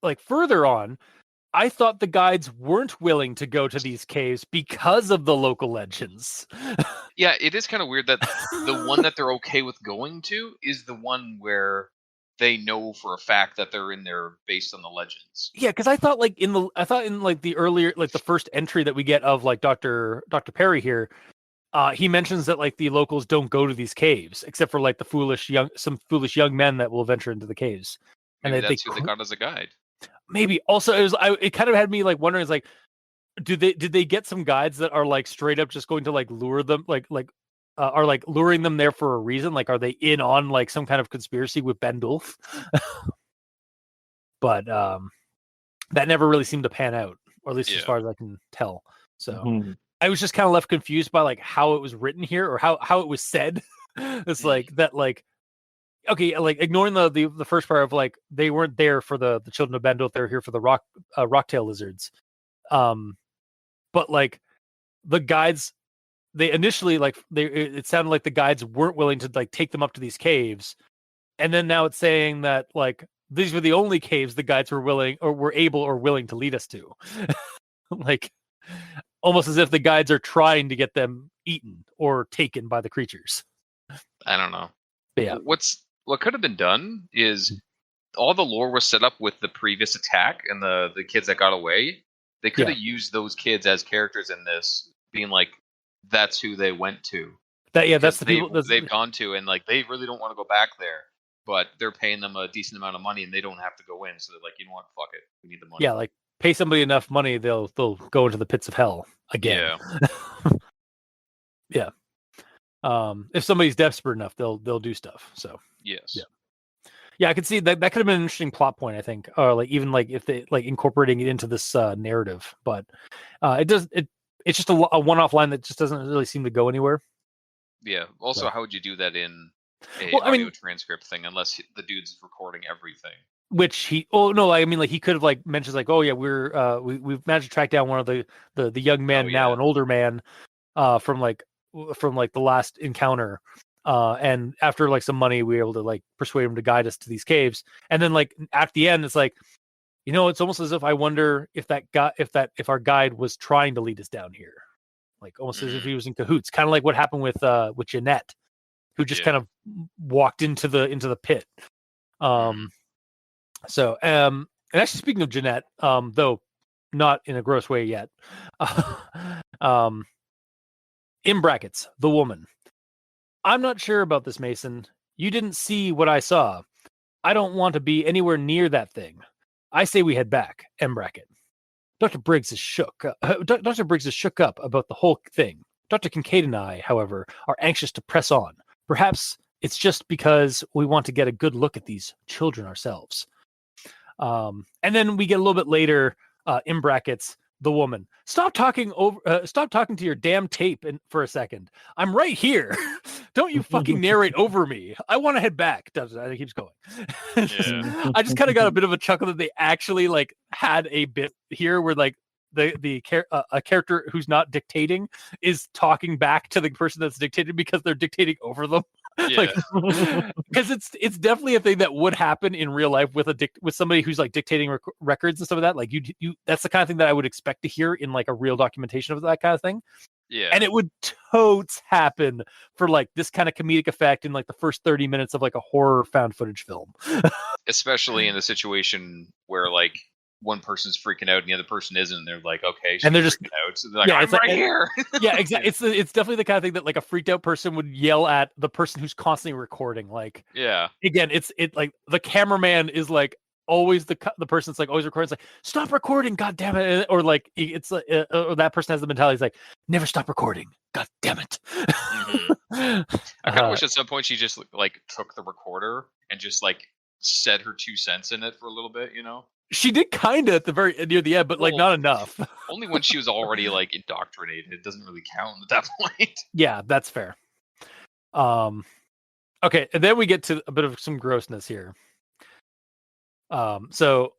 like, further on, I thought the guides weren't willing to go to these caves because of the local legends. Yeah, it is kind of weird that the one that they're okay with going to is the one where they know for a fact that they're in there based on the legends. Yeah, because I thought in the earlier, like the first entry that we get of like Dr. Perry here, he mentions that like the locals don't go to these caves except for like some foolish young men that will venture into the caves. Maybe that's who they got as a guide. Maybe also it kind of had me like wondering, is like, did they get some guides that are like straight up just going to like lure them, are like luring them there for a reason? Like, are they in on like some kind of conspiracy with Bandulf? But that never really seemed to pan out, or at least as far as I can tell. So I was just kind of left confused by like how it was written here, or how it was said. It's like that, like, okay, like ignoring the first part of like they weren't there for the children of Bandulf, they're here for the rocktail lizards. But like the guides, they initially it sounded like the guides weren't willing to like take them up to these caves, and then now it's saying that like these were the only caves the guides were willing or were able or willing to lead us to. Like almost as if the guides are trying to get them eaten or taken by the creatures. I don't know. But yeah. What could have been done is all the lore was set up with the previous attack and the kids that got away. They could have used those kids as characters in this, being like, that's who they went to. That's the people they've gone to, and like they really don't want to go back there, but they're paying them a decent amount of money, and they don't have to go in. So they're like, you know what, fuck it, we need the money. Yeah, like pay somebody enough money, they'll go into the pits of hell again. Yeah. If somebody's desperate enough, they'll do stuff. So yes. Yeah, I could see that could have been an interesting plot point, I think, or like even like if they like incorporating it into this narrative. But it's just a one-off line that just doesn't really seem to go anywhere. Yeah. Also, how would you do that in a audio transcript thing unless the dude's recording everything? Which he he could have like mentions like, oh yeah, we've managed to track down one of the young men, now an older man, from the last encounter. And after like some money, we were able to like persuade him to guide us to these caves. And then like at the end, it's like, it's almost as if I wonder if our guide was trying to lead us down here. like almost as if he was in cahoots, kind of like what happened with Jeanette, who just kind of walked into the pit. And actually, speaking of Jeanette, though not in a gross way yet, in brackets, the woman. I'm not sure about this, Mason. You didn't see what I saw. I don't want to be anywhere near that thing. I say we head back. M bracket. Dr. Briggs is shook. Dr. Briggs is shook up about the whole thing. Dr. Kincaid and I, however, are anxious to press on. Perhaps it's just because we want to get a good look at these children ourselves. And then we get a little bit later, in brackets, the woman. Stop talking to your damn tape for a second. I'm right here. Don't you fucking narrate over me. I want to head back. It keeps going. Yeah. I just kind of got a bit of a chuckle that they actually like had a bit here where like a character who's not dictating is talking back to the person that's dictated because they're dictating over them. Yeah. Because it's definitely a thing that would happen in real life with somebody who's like dictating records and stuff like that. Like you that's the kind of thing that I would expect to hear in like a real documentation of that kind of thing. Yeah. And it would totes happen for like this kind of comedic effect in like the first 30 minutes of like a horror found footage film. Especially in the situation where like one person's freaking out and the other person isn't. They're like, okay, and they're just freaking out. So they're like, I'm right here. Yeah, exactly. It's definitely the kind of thing that like a freaked out person would yell at the person who's constantly recording. Like, yeah, again, it's like the cameraman is like always the person that's like always recording. It's like, stop recording, god damn it, or like it's or that person has the mentality. It's like, never stop recording, god damn it. I kind of wish at some point she just like took the recorder and just like said her 2 cents in it for a little bit, you know. She did kind of at the very near the end, but like not enough. Only when she was already like indoctrinated. It doesn't really count at that point. Yeah, that's fair. Okay, and then we get to a bit of some grossness here. So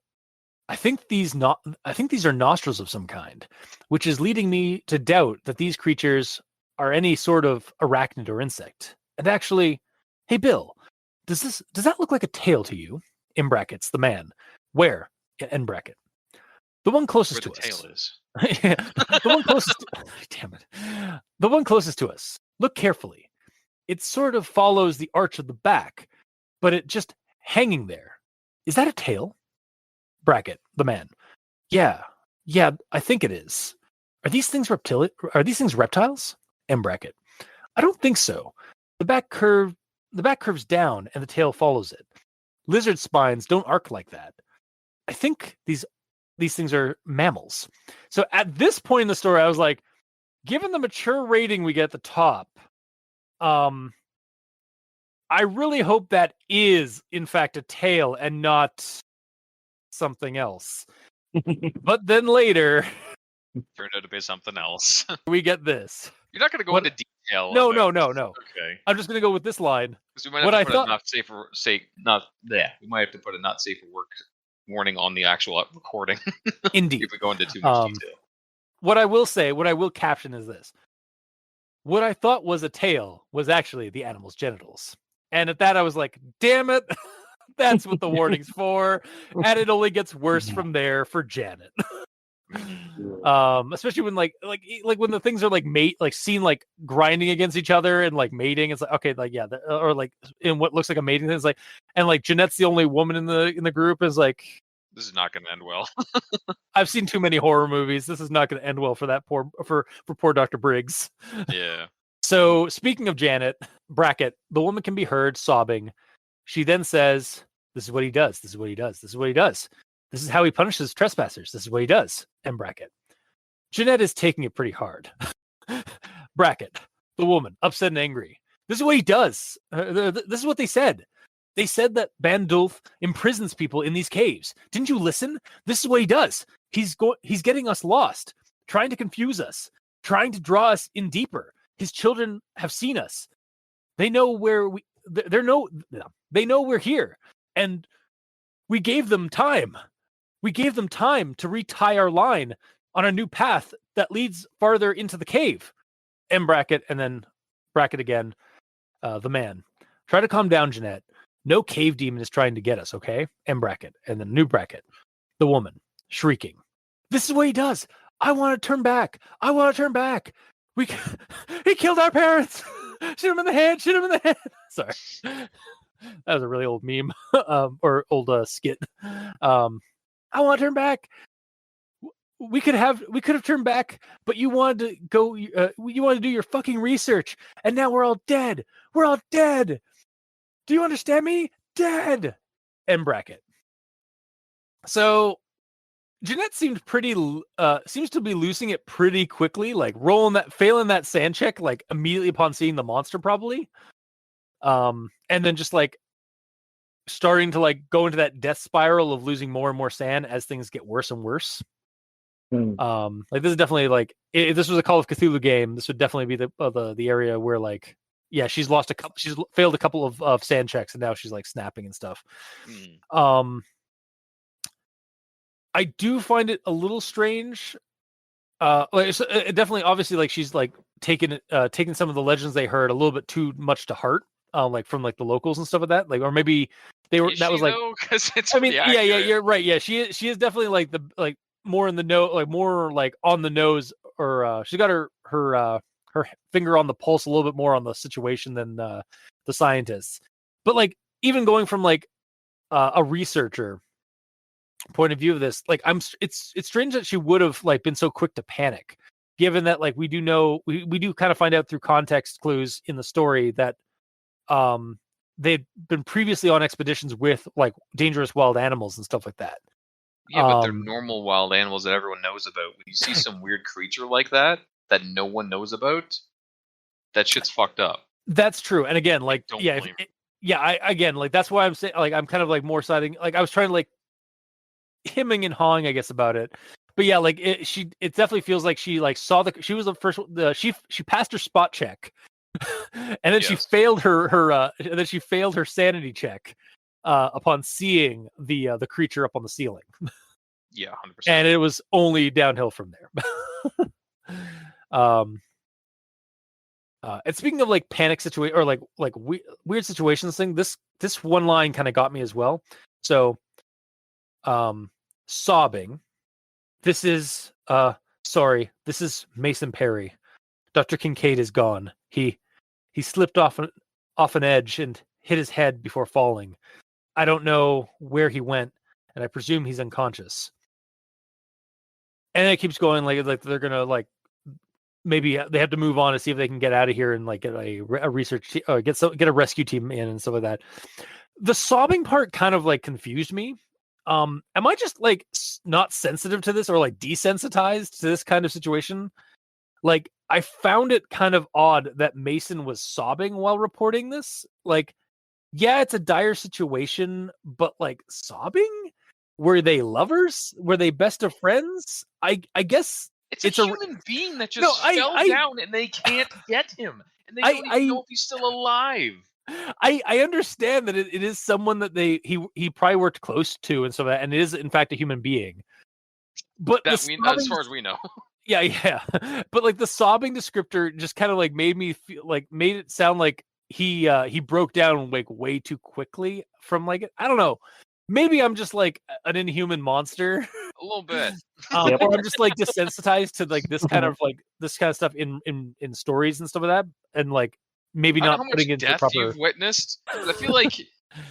I think these are nostrils of some kind, which is leading me to doubt that these creatures are any sort of arachnid or insect. And actually, hey Bill, does that look like a tail to you? In brackets, the man. Where? End bracket. The one closest to us. Where the tail is. The one closest. Damn it. The one closest to us. Look carefully. It sort of follows the arch of the back, but it just hanging there. Is that a tail? Bracket. The man. Yeah, I think it is. Are these things reptiles? M bracket. I don't think so. The back curves down and the tail follows it. Lizard spines don't arc like that. I think these things are mammals. So at this point in the story, I was like, given the mature rating we get at the top, I really hope that is in fact a tail and not something else. But then later Turned out to be something else. we get this. You're not going to go into detail. No. Okay. I'm just going to go with this line. We might have to put a not safe for we might have to put a not safe for work warning on the actual recording. Indeed. If we go into too much detail. What I will caption is this. What I thought was a tail was actually the animal's genitals. And at that I was like, damn it. That's what the warning's for. And it only gets worse from there for Janet. Especially when like when the things are like seen like grinding against each other and like mating. It's like, okay, like yeah, or like in what looks like a mating thing. It's like, and like Jeanette's the only woman in the group. Is like, this is not going to end well. I've seen too many horror movies. This is not going to end well for that poor Dr. Briggs. Yeah. So speaking of Janet, bracket, the woman can be heard sobbing. She then says, "This is what he does. This is what he does. This is what he does. This is how he punishes trespassers. This is what he does." End bracket. Jeanette is taking it pretty hard. Bracket, the woman, upset and angry. This is what he does. This is what they said. They said that Bandulf imprisons people in these caves. Didn't you listen? This is what he does. He's getting us lost, trying to confuse us, trying to draw us in deeper. His children have seen us. They know where they know we're here. And we gave them time. We gave them time to retie our line on a new path that leads farther into the cave. M bracket, and then bracket again. The man. Try to calm down, Jeanette. No cave demon is trying to get us, okay? M bracket, and then new bracket. The woman, shrieking. This is what he does. I want to turn back. I want to turn back. he killed our parents. Shoot him in the head. Shoot him in the head. Sorry, that was a really old meme, or old skit. I want to turn back. We could have turned back, but you wanted to go. You wanted to do your fucking research, and now we're all dead. We're all dead. Do you understand me? Dead. End bracket. So Jeanette seems to be losing it pretty quickly, like failing that sand check like immediately upon seeing the monster, probably. And then just like starting to like go into that death spiral of losing more and more sand as things get worse and worse. Like this is definitely like if this was a Call of Cthulhu game, this would definitely be the area where like she's failed a couple of sand checks and now she's like snapping and stuff. I do find it a little strange. Definitely, obviously, like she's like taking some of the legends they heard a little bit too much to heart, like from like the locals and stuff like that. Like, or maybe they were was like. Because it's. I mean, yeah, you're right. Yeah, she is definitely like more in the know, like more like on the nose, or she's got her finger on the pulse a little bit more on the situation than the scientists. But like even going from like a researcher point of view of this, like it's strange that she would have like been so quick to panic, given that like we do know we do kind of find out through context clues in the story that they'd been previously on expeditions with like dangerous wild animals and stuff like that. Yeah, but they're normal wild animals that everyone knows about. When you see some weird creature like that no one knows about, that shit's fucked up. That's true. And again, like again, like that's why I'm saying like I'm kind of like more siding, like I was trying to like hemming and hawing, I guess, about it. But yeah, like it definitely feels like she like she was the first she passed her spot check. And then she failed her sanity check upon seeing the creature up on the ceiling. Yeah, 100%. And it was only downhill from there. And speaking of like panic situation or like weird situations thing, this one line kind of got me as well. So, sobbing. This is Mason Perry. Dr. Kincaid is gone. He slipped off an edge and hit his head before falling. I don't know where he went, and I presume he's unconscious. And it keeps going like they're gonna like maybe they have to move on to see if they can get out of here and like get a research get a rescue team in and stuff like that. The sobbing part kind of like confused me. Am I just like not sensitive to this or like desensitized to this kind of situation? Like I found it kind of odd that Mason was sobbing while reporting this. Like, yeah, it's a dire situation, but like sobbing? Were they lovers? Were they best of friends? I guess it's a human being that just fell down and they can't get him. And they don't even know if he's still alive. I understand that it is someone that he probably worked close to and so that, and it is in fact a human being. But as far as we know. Yeah. But like the sobbing descriptor just kind of like made it sound like he broke down like way too quickly from like I don't know. Maybe I'm just like an inhuman monster. A little bit. Or I'm just like desensitized to like this kind of stuff in stories and stuff like that. And like maybe not putting into death proper you've witnessed. I feel like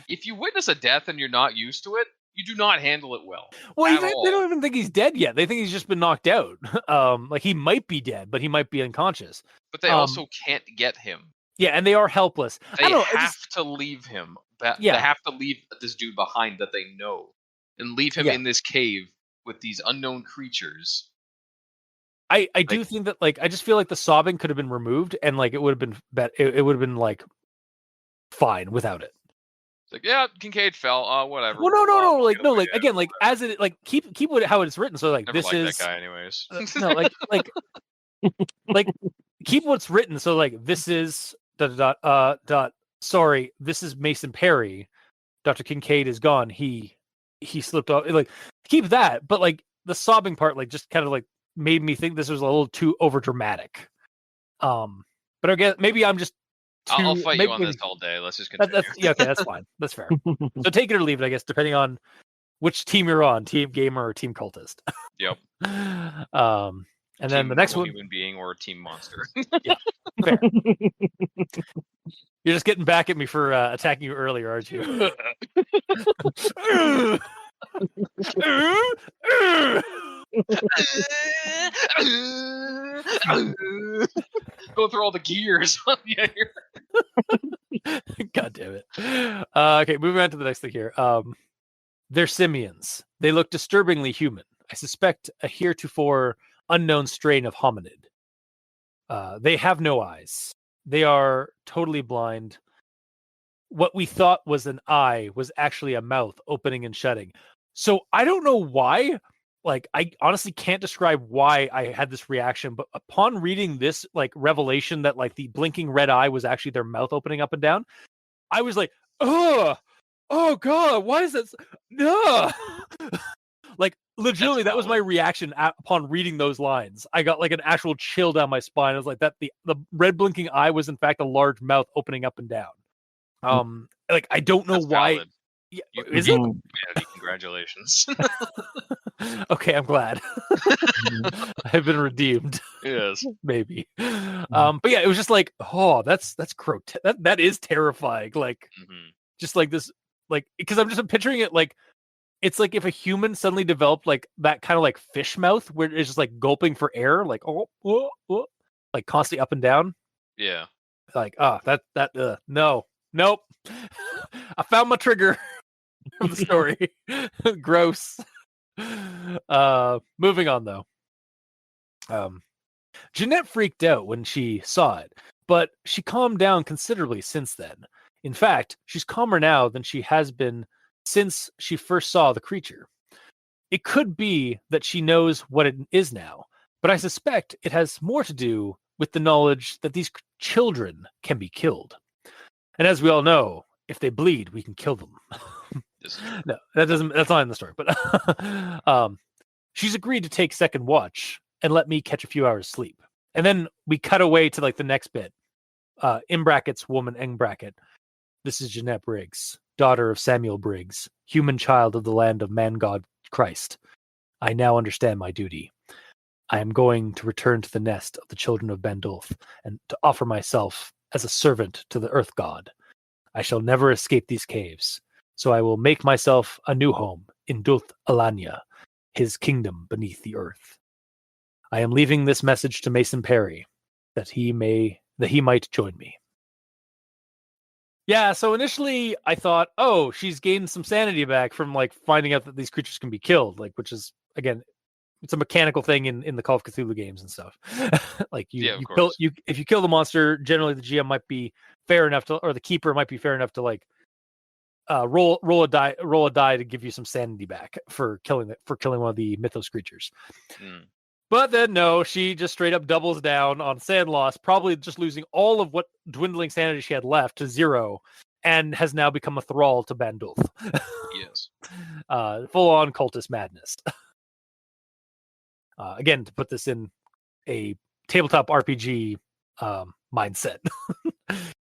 if you witness a death and you're not used to it, you do not handle it well. Well, they don't even think he's dead yet. They think he's just been knocked out. Like he might be dead, but he might be unconscious. But they also can't get him. Yeah, and they are helpless. They have to leave him. They have to leave this dude behind that they know, and leave him in this cave with these unknown creatures. I do think that like I just feel like the sobbing could have been removed, and like it would have been it would have been like fine without it. It's like, yeah, Kincaid fell. Whatever. Well, no, like no, like again, like as it like keep how it's written. So like Never this is that guy, anyways. No, like keep what's written. So like this is sorry, this is Mason Perry. Dr. Kincaid is gone. He slipped off. Like keep that, but like the sobbing part, like just kind of like made me think this was a little too over dramatic. But again, maybe I'm just. I'll fight you on this all day. Let's just continue. Okay, that's fine. That's fair. So take it or leave it, I guess, depending on which team you're on, team gamer or team cultist. Yep. And then Team the next normal one, human being or a team monster. fair. You're just getting back at me for attacking you earlier, aren't you? Go through all the gears on you here. God damn it. Okay, moving on to the next thing here. They're simians. They look disturbingly human. I suspect a heretofore unknown strain of hominid. They have no eyes. They are totally blind. What we thought was an eye was actually a mouth opening and shutting. So I don't know why. Like, I honestly can't describe why I had this reaction, but upon reading this like revelation that like the blinking red eye was actually their mouth opening up and down, I was like, oh God, why is that? No, like legitimately, that was my reaction upon reading those lines. I got like an actual chill down my spine. I was like, that the red blinking eye was in fact a large mouth opening up and down. Like I don't know That's why. valid. Yeah, You is it? humanity, congratulations. Okay, I'm glad. I've been redeemed. Yes. Maybe. But yeah, it was just like, oh, that's grotesque. That is terrifying. Like, just like this, like, because I'm just picturing it like it's like if a human suddenly developed like that kind of like fish mouth where it's just like gulping for air, like like constantly up and down. Yeah. Like, no, nope. I found my trigger of the story. Gross. Moving on though. Jeanette freaked out when she saw it, but she calmed down considerably since then. In fact, she's calmer now than she has been since she first saw the creature. It could be that she knows what it is now, but I suspect it has more to do with the knowledge that these children can be killed. And as we all know, if they bleed, we can kill them. No, that's not in the story, but she's agreed to take second watch and let me catch a few hours sleep. And then we cut away to like the next bit. In brackets, woman, end bracket. This is Jeanette Briggs, daughter of Samuel Briggs, human child of the land of man God Christ. I now understand my duty. I am going to return to the nest of the children of Bandulf and to offer myself as a servant to the earth god. I shall never escape these caves, so I will make myself a new home in Dulth Alanya, his kingdom beneath the earth. I am leaving this message to Mason Perry that he might join me. Yeah, so initially I thought, oh, she's gained some sanity back from like finding out that these creatures can be killed, like which is again, it's a mechanical thing in the Call of Cthulhu games and stuff. Like if you kill the monster, generally the GM might be fair enough to, or the keeper might be fair enough to like roll a die to give you some sanity back for killing one of the mythos creatures. But then no, she just straight up doubles down on sand loss, probably just losing all of what dwindling sanity she had left to zero, and has now become a thrall to Bandulf. Yes. Full on cultist madness. Again, to put this in a tabletop RPG mindset.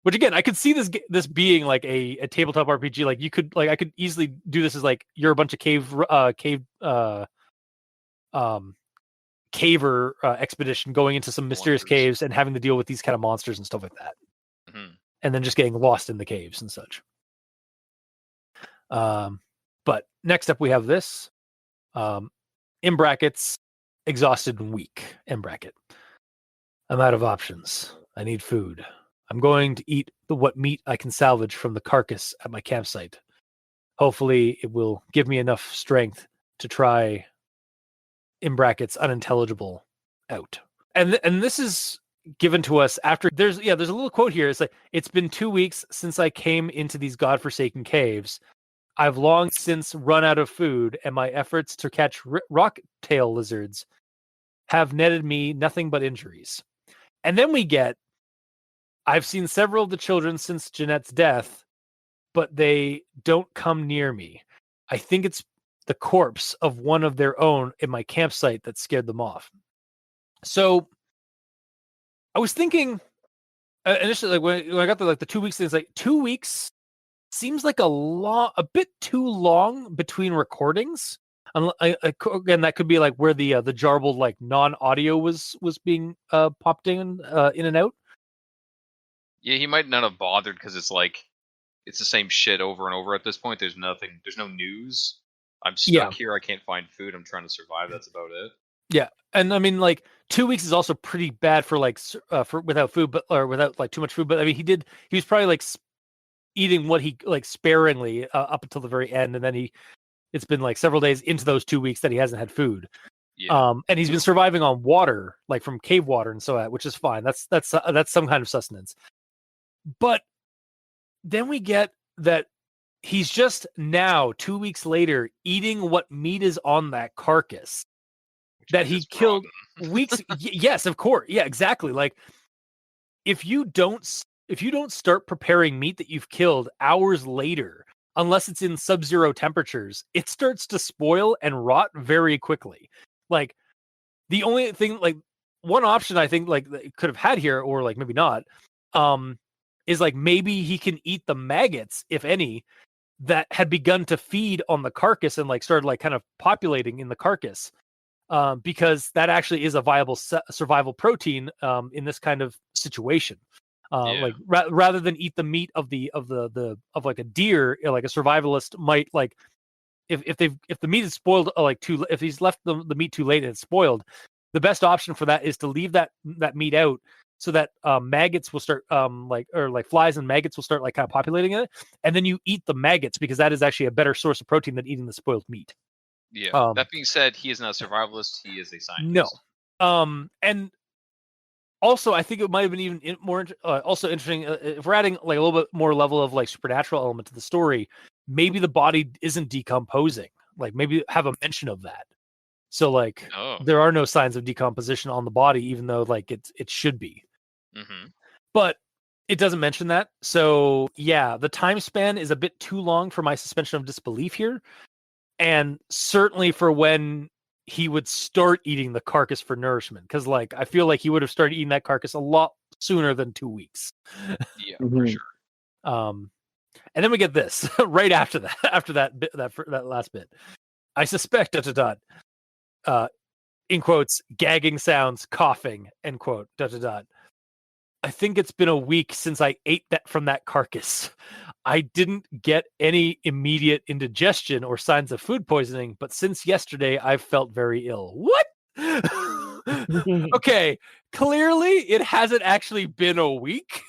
Which again, I could see this being like a tabletop RPG. Like I could easily do this as like you're a bunch of caver expedition going into some mysterious caves and having to deal with these kind of monsters and stuff like that. And then just getting lost in the caves and such. But next up we have this. In brackets, exhausted and weak, end bracket. I'm out of options. I need food. I'm going to eat what meat I can salvage from the carcass at my campsite. Hopefully it will give me enough strength to try, in brackets, unintelligible out. And this is given to us after there's a little quote here. It's like, it's been 2 weeks since I came into these godforsaken caves. I've long since run out of food, and my efforts to catch rock tail lizards have netted me nothing but injuries. And then we get, I've seen several of the children since Jeanette's death, but they don't come near me. I think it's the corpse of one of their own in my campsite that scared them off. So I was thinking initially, like when I got the 2 weeks, it's like 2 weeks seems like a bit too long between recordings. Again, that could be like where the jarbled like non-audio was being popped in and out. Yeah, he might not have bothered because it's like it's the same shit over and over at this point. There's no news. I'm stuck here. I can't find food. I'm trying to survive. That's about it. Yeah, and I mean, like 2 weeks is also pretty bad for like for without food, or without like too much food. But I mean, he was probably like eating what he like sparingly up until the very end, and then it's been like several days into those 2 weeks that he hasn't had food. Yeah. And he's been surviving on water, like from cave water and so on, which is fine. That's some kind of sustenance. But then we get that he's just now 2 weeks later eating what meat is on that carcass that he killed weeks. Yes, of course. Yeah, exactly. Like if you don't start preparing meat that you've killed hours later, unless it's in sub-zero temperatures, it starts to spoil and rot very quickly. Like the only thing, like one option I think like that could have had here, or like maybe not, is like maybe he can eat the maggots, if any, that had begun to feed on the carcass and like started like kind of populating in the carcass. Because that actually is a viable survival protein in this kind of situation. Like rather than eat the meat of like a deer, like a survivalist might like if the meat is spoiled if he's left the meat too late and it's spoiled, the best option for that is to leave that meat out so that maggots will start like flies and maggots will start like kind of populating it, and then you eat the maggots because that is actually a better source of protein than eating the spoiled meat. Yeah. That being said, he is not a survivalist. He is a scientist. No. And also, I think it might have been even more also interesting if we're adding like a little bit more level of like supernatural element to the story. Maybe the body isn't decomposing. Like maybe have a mention of that. So like there are no signs of decomposition on the body, even though like it should be. Mm-hmm. But it doesn't mention that. So yeah, the time span is a bit too long for my suspension of disbelief here. And certainly for when he would start eating the carcass for nourishment, because like I feel like he would have started eating that carcass a lot sooner than 2 weeks. Yeah, for sure. And then we get this right after that last bit. I suspect ... in quotes, gagging sounds, coughing, end quote, ... I think it's been a week since I ate that from that carcass. I didn't get any immediate indigestion or signs of food poisoning, but since yesterday, I've felt very ill. What? Okay, clearly it hasn't actually been a week.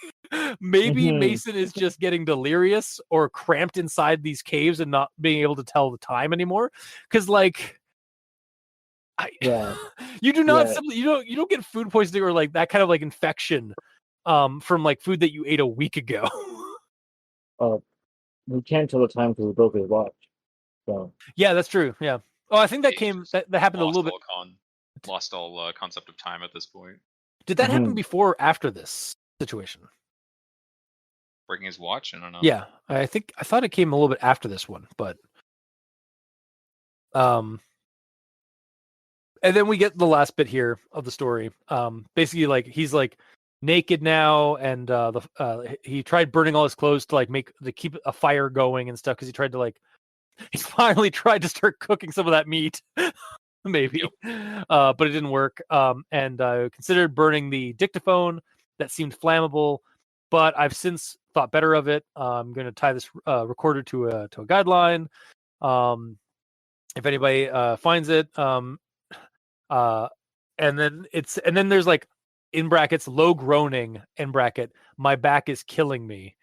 Maybe Mason is just getting delirious or cramped inside these caves and not being able to tell the time anymore. Because, like, you do not simply you don't get food poisoning or like that kind of like infection from like food that you ate a week ago. We can't tell the time because we broke his watch. So yeah, that's true. Yeah. Oh, I think that happened a little bit. Lost all concept of time at this point. Did that happen before or after this situation? Breaking his watch? I don't know. Yeah, I thought it came a little bit after this one, but and then we get the last bit here of the story. Basically, like he's like naked now, and he tried burning all his clothes to like keep a fire going and stuff because he finally tried to start cooking some of that meat, maybe, but it didn't work. And considered burning the dictaphone that seemed flammable, but I've since thought better of it. I'm going to tie this recorder to a guideline. If anybody finds it, and then there's like in brackets low groaning in bracket, my back is killing me.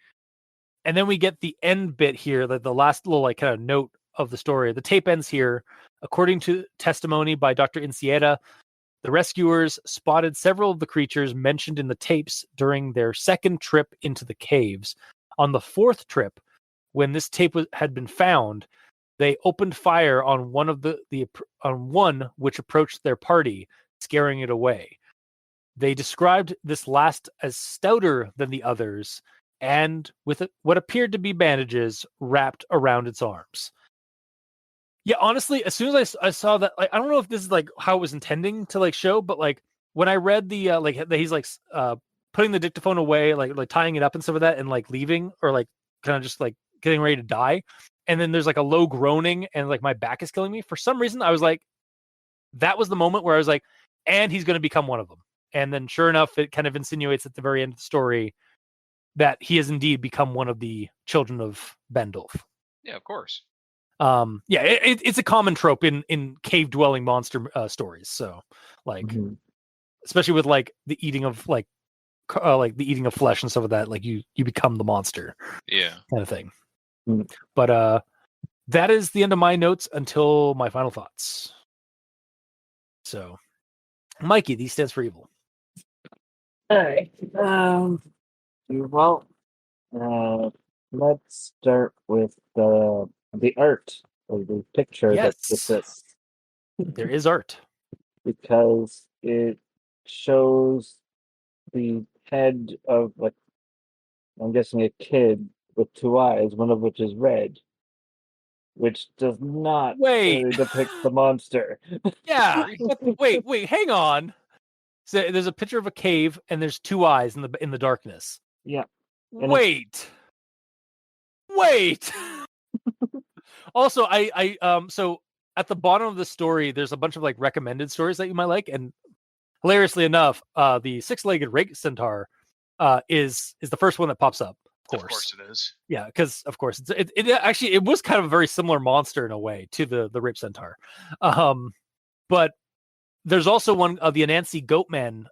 And then we get the end bit here, the last little like kind of note of the story. The tape ends here. According to testimony by Dr. Incieta, the rescuers spotted several of the creatures mentioned in the tapes during their second trip into the caves. On the fourth trip, when this tape had been found, they opened fire on one which approached their party, scaring it away. They described this last as stouter than the others, and with what appeared to be bandages wrapped around its arms. Yeah, honestly, as soon as I saw that, like, I don't know if this is like how it was intending to like show, but like when I read the like that he's like putting the dictaphone away, like tying it up and stuff like that, and like leaving or like kind of just like getting ready to die, and then there's like a low groaning, and like my back is killing me. For some reason, I was like, that was the moment where I was like, and he's going to become one of them. And then, sure enough, it kind of insinuates at the very end of the story that he has indeed become one of the children of Bendolf. Yeah, of course. It's a common trope in cave dwelling monster stories. So, like, especially with like the eating of like the eating of flesh and stuff like that, like you become the monster, kind of thing. But that is the end of my notes until my final thoughts. So, Mikey, these stands for evil. All right. Well, let's start with the art or the picture that exists. There is art because it shows the head of, like, I'm guessing a kid with two eyes, one of which is red, which does not really depict the monster. Yeah. wait, hang on. So there's a picture of a cave and there's two eyes in the darkness. Yeah. And Wait. Also, so at the bottom of the story, there's a bunch of like recommended stories that you might like, and hilariously enough, the six-legged rape centaur is the first one that pops up. Of course it is. Yeah, because of course it actually it was kind of a very similar monster in a way to the rape centaur, but there's also one of the Anansi Goatman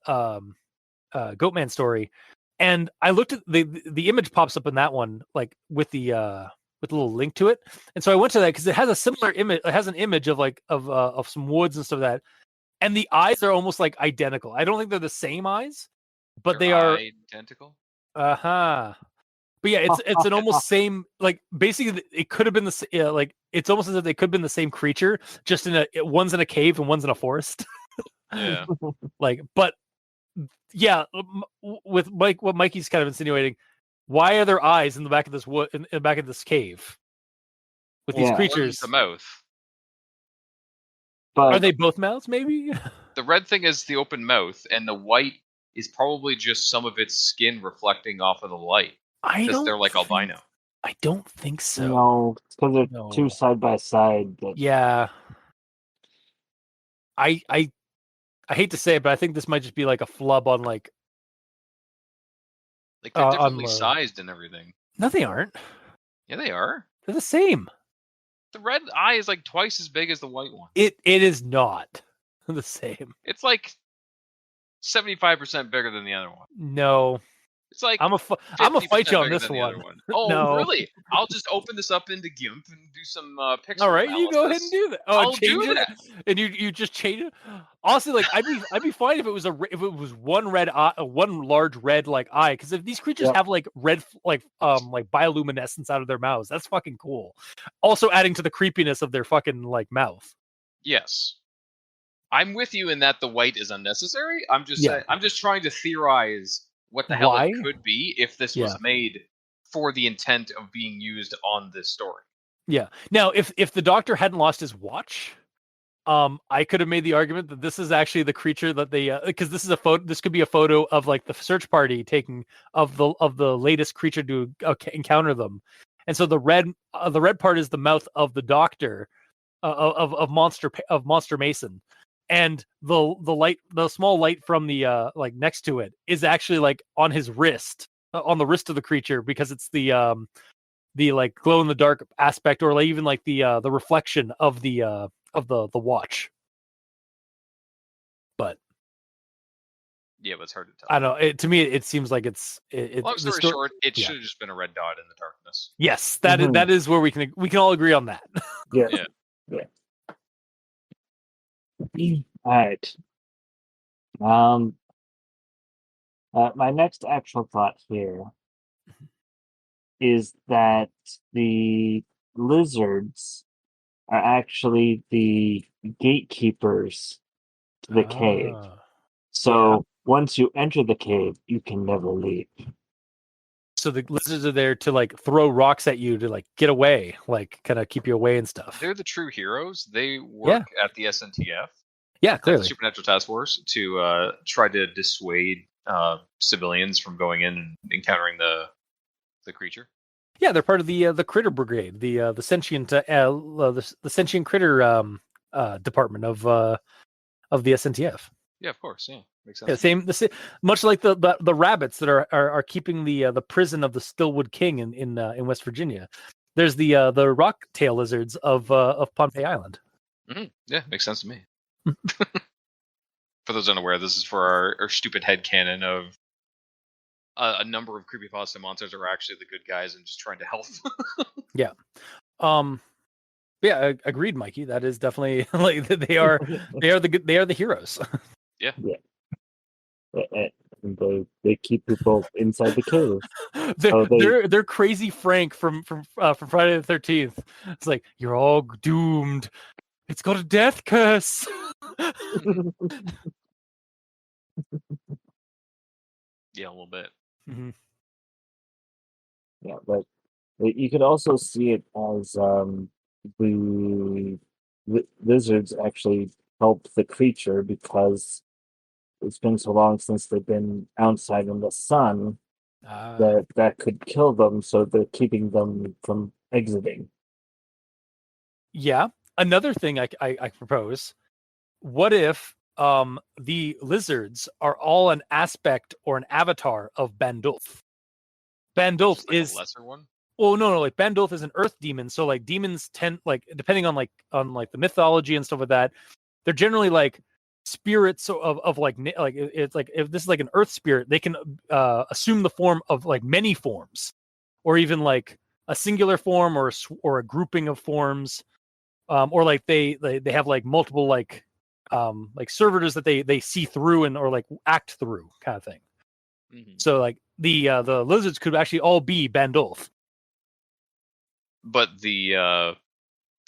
story, and I looked at the image pops up in that one like with a little link to it, and so I went to that because it has a similar image. It has an image of like of some woods and stuff like that, and the eyes are almost like identical. I don't think they're the same eyes, but they are identical. But yeah, it's an almost same, like basically it could have been like it's almost as if they could have been the same creature, just one's in a cave and one's in a forest. Yeah. Like, but yeah, with Mike, what Mikey's kind of insinuating, why are there eyes in the back of this wood, in the back of this cave, with these creatures? The mouth. But are they both mouths? Maybe the red thing is the open mouth, and the white is probably just some of its skin reflecting off of the light. Because they're like albino. I don't think so. No, because they're two side by side. But... Yeah. I hate to say it, but I think this might just be like a flub on like they're differently sized and everything. No, they aren't. Yeah, they are. They're the same. The red eye is like twice as big as the white one. It is not the same. It's like 75% bigger than the other one. No. It's like I'm gonna fight you on this one. Oh, no. Really? I'll just open this up into GIMP and do some pixel All right, analysis. you go ahead and do that. Oh, I'll change do it, that. and you just change it. Honestly, like I'd be fine if it was one red eye, one large red like eye. Because if these creatures have like red like bioluminescence out of their mouths, that's fucking cool. Also adding to the creepiness of their fucking like mouth. Yes, I'm with you in that the white is unnecessary. I'm just saying, I'm just trying to theorize what the hell it could be if this was made for the intent of being used on this story. Yeah. Now, if the doctor hadn't lost his watch, I could have made the argument that this is actually the creature that they, because this is a photo. This could be a photo of like the search party taking of the latest creature to encounter them, and so the red part is the mouth of the doctor, of Monster Mason. And the small light from the like next to it is actually like on his wrist, on the wrist of the creature, because it's the like glow in the dark aspect, or like even like the reflection of the watch. But it's hard to tell. I don't know. To me, it seems like it's. Long story short, it should have just been a red dot in the darkness. Yes, that is where we can all agree on that. Yeah. All right. My next actual thought here is that the lizards are actually the gatekeepers to the cave. So once you enter the cave, you can never leave. So the lizards are there to like throw rocks at you to like get away, like kind of keep you away and stuff. They're the true heroes. They work at the SNTF. Yeah, clearly. The Supernatural Task Force to try to dissuade civilians from going in and encountering the creature. Yeah, they're part of the Critter Brigade, the sentient the sentient critter department of the SNTF. Yeah, of course. Yeah, makes Yeah, sense. much like the rabbits that are keeping the prison of the Stillwood King in West Virginia. There's the rock tail lizards of Pohnpei Island. Yeah, makes sense to me. For those unaware, this is for our stupid headcanon of a number of creepypasta monsters are actually the good guys and just trying to help. Yeah. Yeah, agreed, Mikey. That is definitely like they are the heroes. Yeah. And they keep people inside the cave. They're crazy Frank from Friday the 13th. It's like, you're all doomed. It's got a death curse. Yeah, a little bit. Mm-hmm. Yeah, but you could also see it as the lizards actually help the creature because it's been so long since they've been outside in the sun that could kill them, so they're keeping them from exiting. Yeah. Another thing I propose, what if the lizards are all an aspect or an avatar of Bandulf? Bandulf Like is a lesser one. well, no, like Bandulf is an earth demon, so like demons tend, like, depending on the mythology and stuff like that, they're generally like spirits of like it's like, if this is like an earth spirit, they can assume the form of like many forms, or even like a singular form or a grouping of forms, or like they have like multiple like servitors that they see through and or like act through kind of thing. So like the lizards could actually all be Bandulf. But the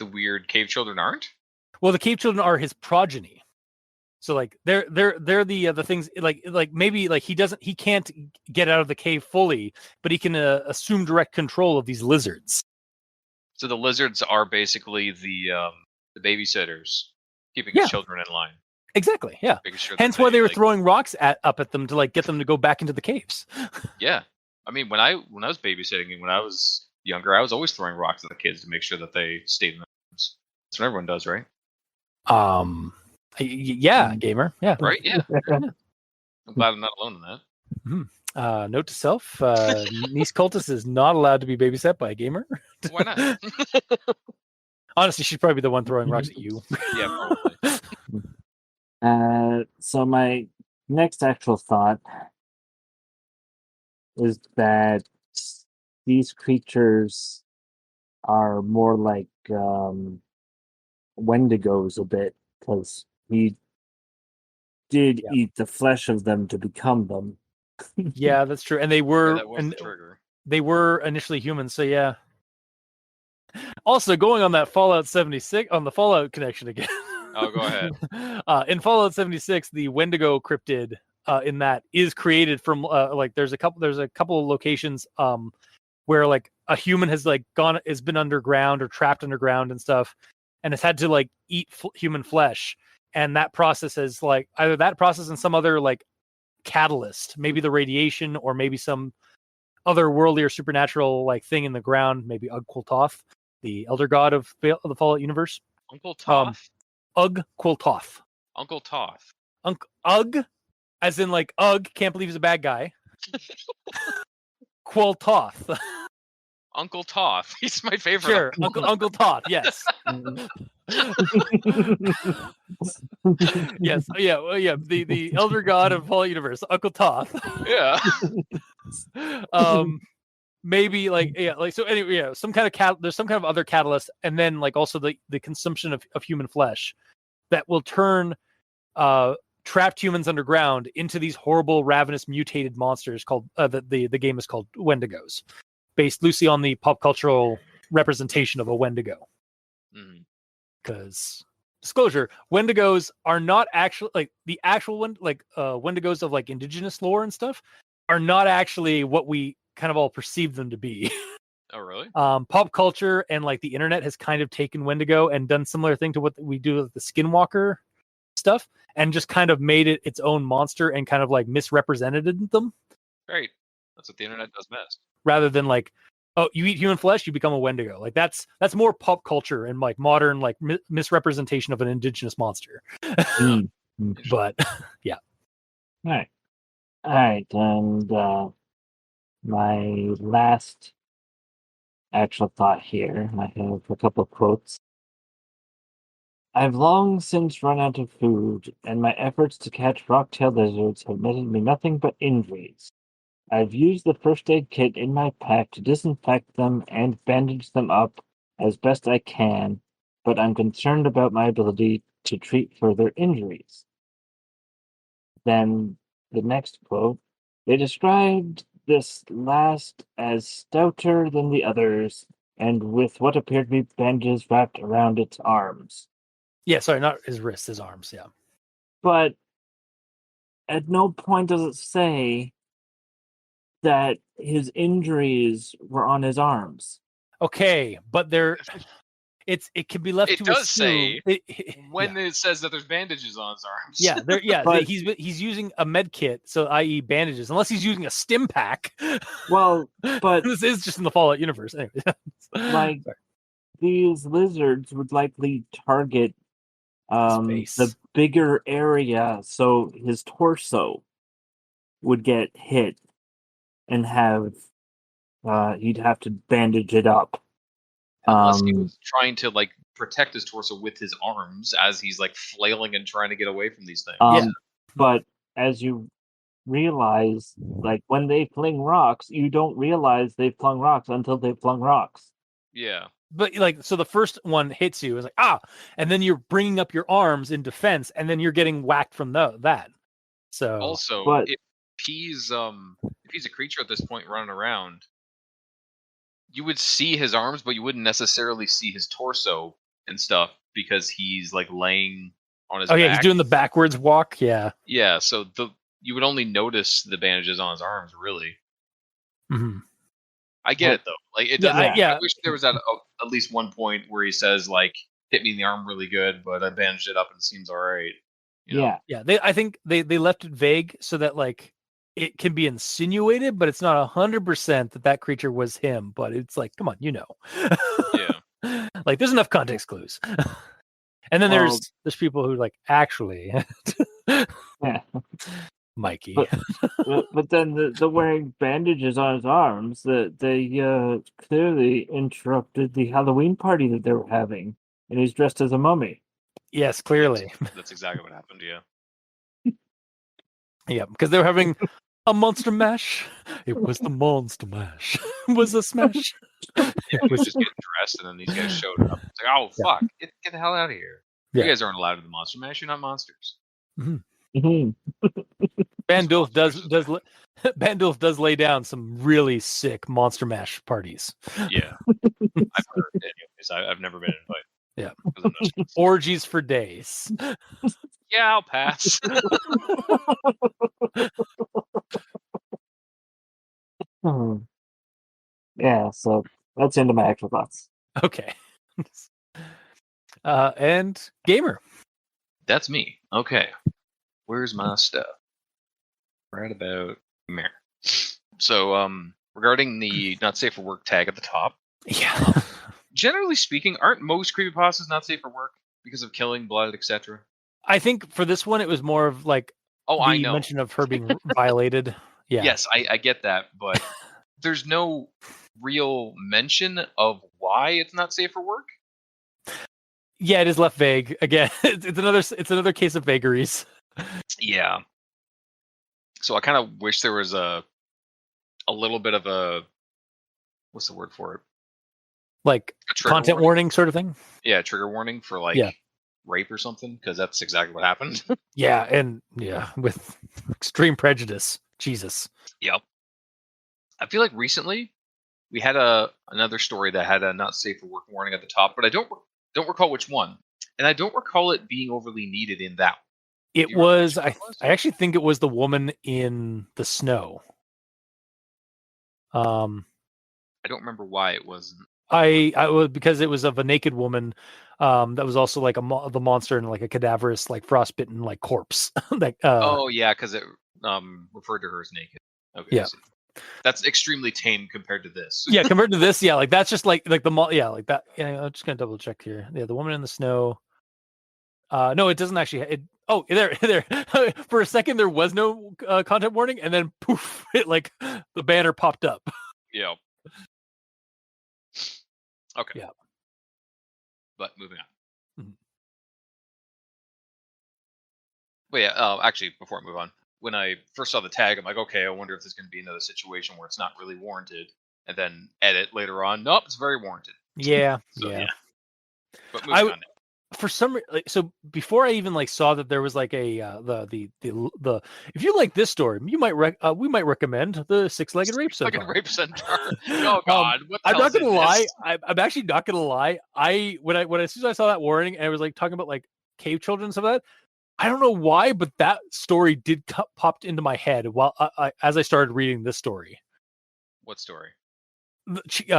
weird cave children aren't. Well, the cave children are his progeny. So like they're the things like maybe like he can't get out of the cave fully, but he can assume direct control of these lizards. So the lizards are basically the babysitters, keeping his children in line. Exactly. Yeah. Sure Hence why they were throwing rocks up at them to like get them to go back into the caves. Yeah, I mean when I was babysitting and when I was younger, I was always throwing rocks at the kids to make sure that they stayed in the rooms. That's what everyone does, right? Yeah, gamer. Yeah. Right. Yeah. I'm glad I'm not alone in that. Mm-hmm. Note to self: niece cultist is not allowed to be babysat by a gamer. Why not? Honestly, she'd probably be the one throwing rocks at you. Yeah, probably. So my next actual thought is that these creatures are more like Wendigos a bit, because he did eat the flesh of them to become them. Yeah, that's true. And they were that was the trigger. They were initially humans, so yeah. Also, going on that Fallout 76 on the Fallout connection again. Oh, go ahead. In Fallout 76, the Wendigo cryptid in that is created from like there's a couple of locations where like a human has been underground or trapped underground and stuff, and has had to like eat human flesh, and that process is like either that process and some other like catalyst, maybe the radiation or maybe some other worldly or supernatural like thing in the ground, maybe Ugg-Quiltoth, the elder god of the Fallout universe. Uncle Toth? Ugg-Quiltoth. Uncle Toth. Ugg, as in like Ugg, can't believe he's a bad guy. Quiltoth. Uncle Toth. He's my favorite. Sure, Uncle Toth. Yes. Yes. Yeah. The elder god of Fallout universe, Uncle Toth. Yeah. Maybe like so anyway, some kind of there's some kind of other catalyst, and then like also the consumption of human flesh that will turn trapped humans underground into these horrible, ravenous, mutated monsters called the game is called Wendigos, based loosely on the pop cultural representation of a Wendigo. Because disclosure, Wendigos are not actually like the actual Wendigos of like indigenous lore and stuff are not actually what we kind of all perceive them to be. Oh, really? Pop culture and like the internet has kind of taken Wendigo and done similar thing to what we do with the Skinwalker stuff, and just kind of made it its own monster and kind of like misrepresented them. Right. That's what the internet does best. Rather than like oh, you eat human flesh, you become a Wendigo. Like that's more pop culture and like modern like misrepresentation of an indigenous monster. Mm. But yeah. All right, and my last actual thought here. I have a couple of quotes. I've long since run out of food, and my efforts to catch rock-tailed lizards have netted me nothing but injuries. I've used the first aid kit in my pack to disinfect them and bandage them up as best I can, but I'm concerned about my ability to treat further injuries. Then the next quote, they described this last as stouter than the others, and with what appeared to be bandages wrapped around its arms. Yeah, sorry, not his wrists, his arms. Yeah. But at no point does it say that his injuries were on his arms. Okay, but it can be left It to does assume say when it says that there's bandages on his arms. yeah, But- he's using a med kit, so i.e. bandages, unless he's using a stim pack. Well, but this is just in the Fallout universe. Anyway. like Sorry. these lizards would likely target face. the bigger area, so his torso would get hit and have he'd have to bandage it up. Unless he was trying to like protect his torso with his arms as he's like flailing and trying to get away from these things. Yeah. But as you realize, like when they fling rocks, you don't realize they've flung rocks until they've flung rocks. Yeah. But like, so the first one hits you, it's like and then you're bringing up your arms in defense, and then you're getting whacked from that. So Also, But- if he's a creature at this point running around, you would see his arms, but you wouldn't necessarily see his torso and stuff because he's like laying on his back. yeah, he's doing the backwards walk. Yeah. Yeah, so you would only notice the bandages on his arms, really. Mhm. I get it though. Like it Yeah, doesn't. I I wish there was at least one point where he says like, "Hit me in the arm really good, but I bandaged it up and it seems all right." You know? Yeah, Yeah, I think they left it vague so that like it can be insinuated, but it's not 100% that creature was him. But it's like, come on, Yeah. like there's enough context clues. And then Well- there's people who like actually yeah. Mikey. But then the wearing bandages on his arms, that they clearly interrupted the Halloween party that they were having, and he's dressed as a mummy. Yes, clearly. That's exactly what happened. Yeah. Yeah, because they were having a monster mash. It was the monster mash. It was a smash. He was just getting dressed, and then these guys showed up. It's like, oh fuck, get the hell out of here! Yeah. You guys aren't allowed to the monster mash. You're not monsters. Mhm. Bandulf Bandulf does lay down some really sick monster mash parties. Yeah, I've heard. Anyways, I've never been invited. Yeah. 'Cause I'm not- Orgies for days. Yeah, I'll pass. Hmm. Yeah, so that's into my actual thoughts. Okay. And gamer. That's me. Okay, where's my stuff? Right about there. So, regarding the not safe for work tag at the top, Yeah. generally speaking, aren't most creepypastas not safe for work because of killing, blood, etc.? I think for this one it was more of like Oh, the I know. mention of her being violated. Yeah. Yes, I get that, but there's no real mention of why it's not safe for work. Yeah, it is left vague. Again, it's another case of vagaries. Yeah. So I kind of wish there was a little bit of a, what's the word for it? Like A trigger content warning sort of thing. Yeah, trigger warning for like Yeah. rape or something, because that's exactly what happened. Yeah, and yeah, with extreme prejudice. Jesus. Yep. I feel like recently we had another story that had a not safe for work warning at the top, but I don't recall which one, and I don't recall it being overly needed in that. It Do you remember was which one it was? I actually think it was the woman in the snow. I don't remember why it wasn't. I was because it was of a naked woman that was also like the monster and like a cadaverous like frostbitten like corpse. Like Oh yeah, because it referred to her as naked. Okay. Yeah. I see. That's extremely tame compared to this. Yeah, compared to this, yeah, like that's just like the yeah, like that. Yeah, I'm just gonna double check here. Yeah, the woman in the snow. No, it doesn't actually. Oh, there. For a second, there was no content warning, and then poof, it like the banner popped up. Yeah. Okay. Yeah. But moving on. Mhm. But yeah, actually, before I move on, when I first saw the tag, I'm like, okay, I wonder if there's going to be another situation where it's not really warranted, and then edit later on. Nope, it's very warranted. Yeah, So yeah. But moving on. For some so before I even like saw that there was like a the if you like this story, you might we might recommend the six-legged rape centaur. Six-legged rape centaur. Oh God, what the I'm not hell gonna is lie. this? I'm actually not gonna lie. When as soon as I saw that warning and I was like talking about like cave children and stuff like that, I don't know why, but that story did popped into my head while as I started reading this story. What story?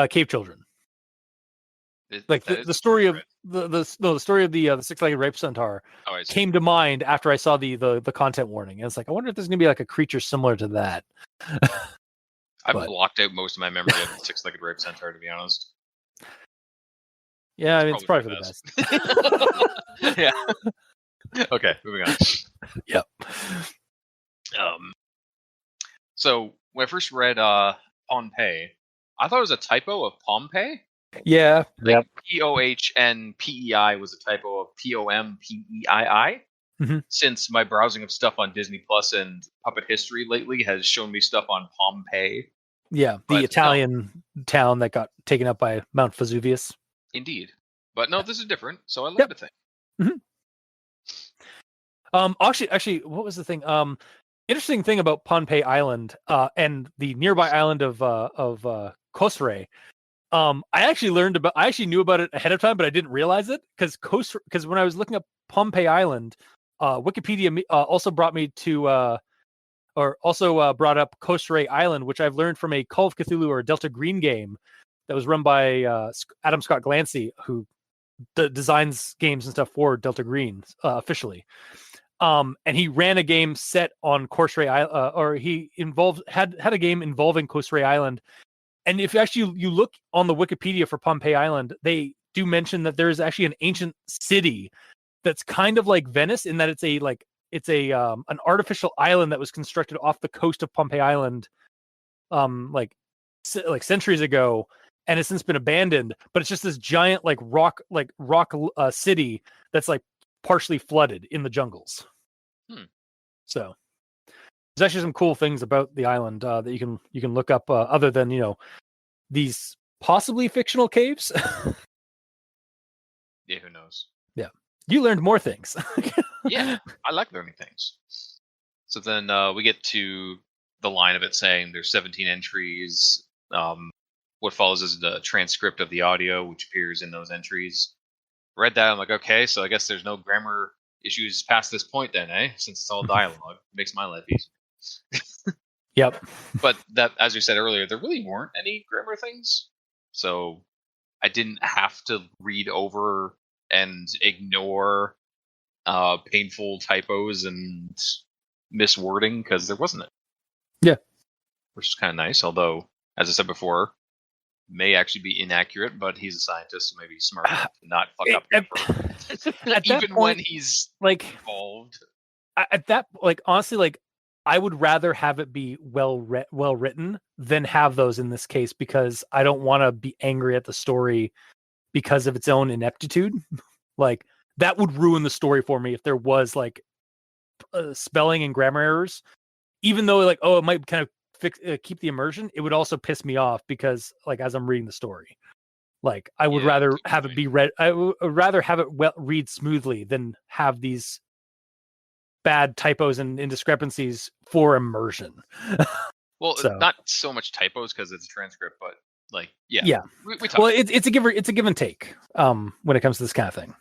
Cave children. Like That the is story of right. the story of the six-legged rape centaur Oh, I see. came to mind after I saw the content warning. And it's like, I wonder if there's gonna be like a creature similar to that. I've but- blocked out most of my memory of the six-legged rape centaur, to be honest. Yeah, I mean, it's probably for the best. Yeah. Okay, moving on. Yep. So when I first read Pompeii, I thought it was a typo of Pompeii. Yeah. Yep. POHNPEI was a typo of POMPEII. Mhm. Since my browsing of stuff on Disney Plus and Puppet History lately has shown me stuff on Pompeii. Yeah, the But, Italian town that got taken up by Mount Vesuvius. Indeed. But no, this is different, so I learned a thing. Actually, what was the thing? Interesting thing about Pohnpei Island, and the nearby island of Khosrei. I actually knew about it ahead of time, but I didn't realize it because when I was looking up Pohnpei Island, Wikipedia also brought me to brought up Khosrei Island, which I've learned from a Call of Cthulhu or a Delta Green game that was run by Adam Scott Glancy, who designs games and stuff for Delta Green officially. And he ran a game set on Khosrei Island, or he had a game involving Khosrei Island. And if actually you look on the Wikipedia for Pohnpei Island, they do mention that there is actually an ancient city that's kind of like Venice in that it's an artificial island that was constructed off the coast of Pohnpei Island, like centuries ago, and has since been abandoned. But it's just this giant rock city that's like partially flooded in the jungles. So there's actually some cool things about the island that you can look up other than these possibly fictional caves. Yeah, who knows? Yeah, you learned more things. Yeah, I like learning things. So then we get to the line of it saying there's 17 entries. What follows is the transcript of the audio, which appears in those entries. Read that, I'm like, okay, so I guess there's no grammar issues past this point then, eh? Since it's all dialogue. Makes my life easier. Yep. But that, as you said earlier, there really weren't any grammar things. So I didn't have to read over and ignore painful typos and miswording because there wasn't it. Yeah. Which is kind of nice, although, as I said before, may actually be inaccurate, but he's a scientist, so maybe he's smart enough to not fuck up at even that point, when he's like involved. At that, honestly, I would rather have it be well written than have those in this case, because I don't want to be angry at the story because of its own ineptitude. Like that would ruin the story for me if there was spelling and grammar errors. Even though it might kind of keep the immersion, it would also piss me off because as I'm reading the story, I would rather have it be read. I would rather have it read smoothly than have these bad typos and indiscrepancies for immersion. Well, So. Not so much typos because it's a transcript, but yeah. We talk. Well, it's a give and take when it comes to this kind of thing.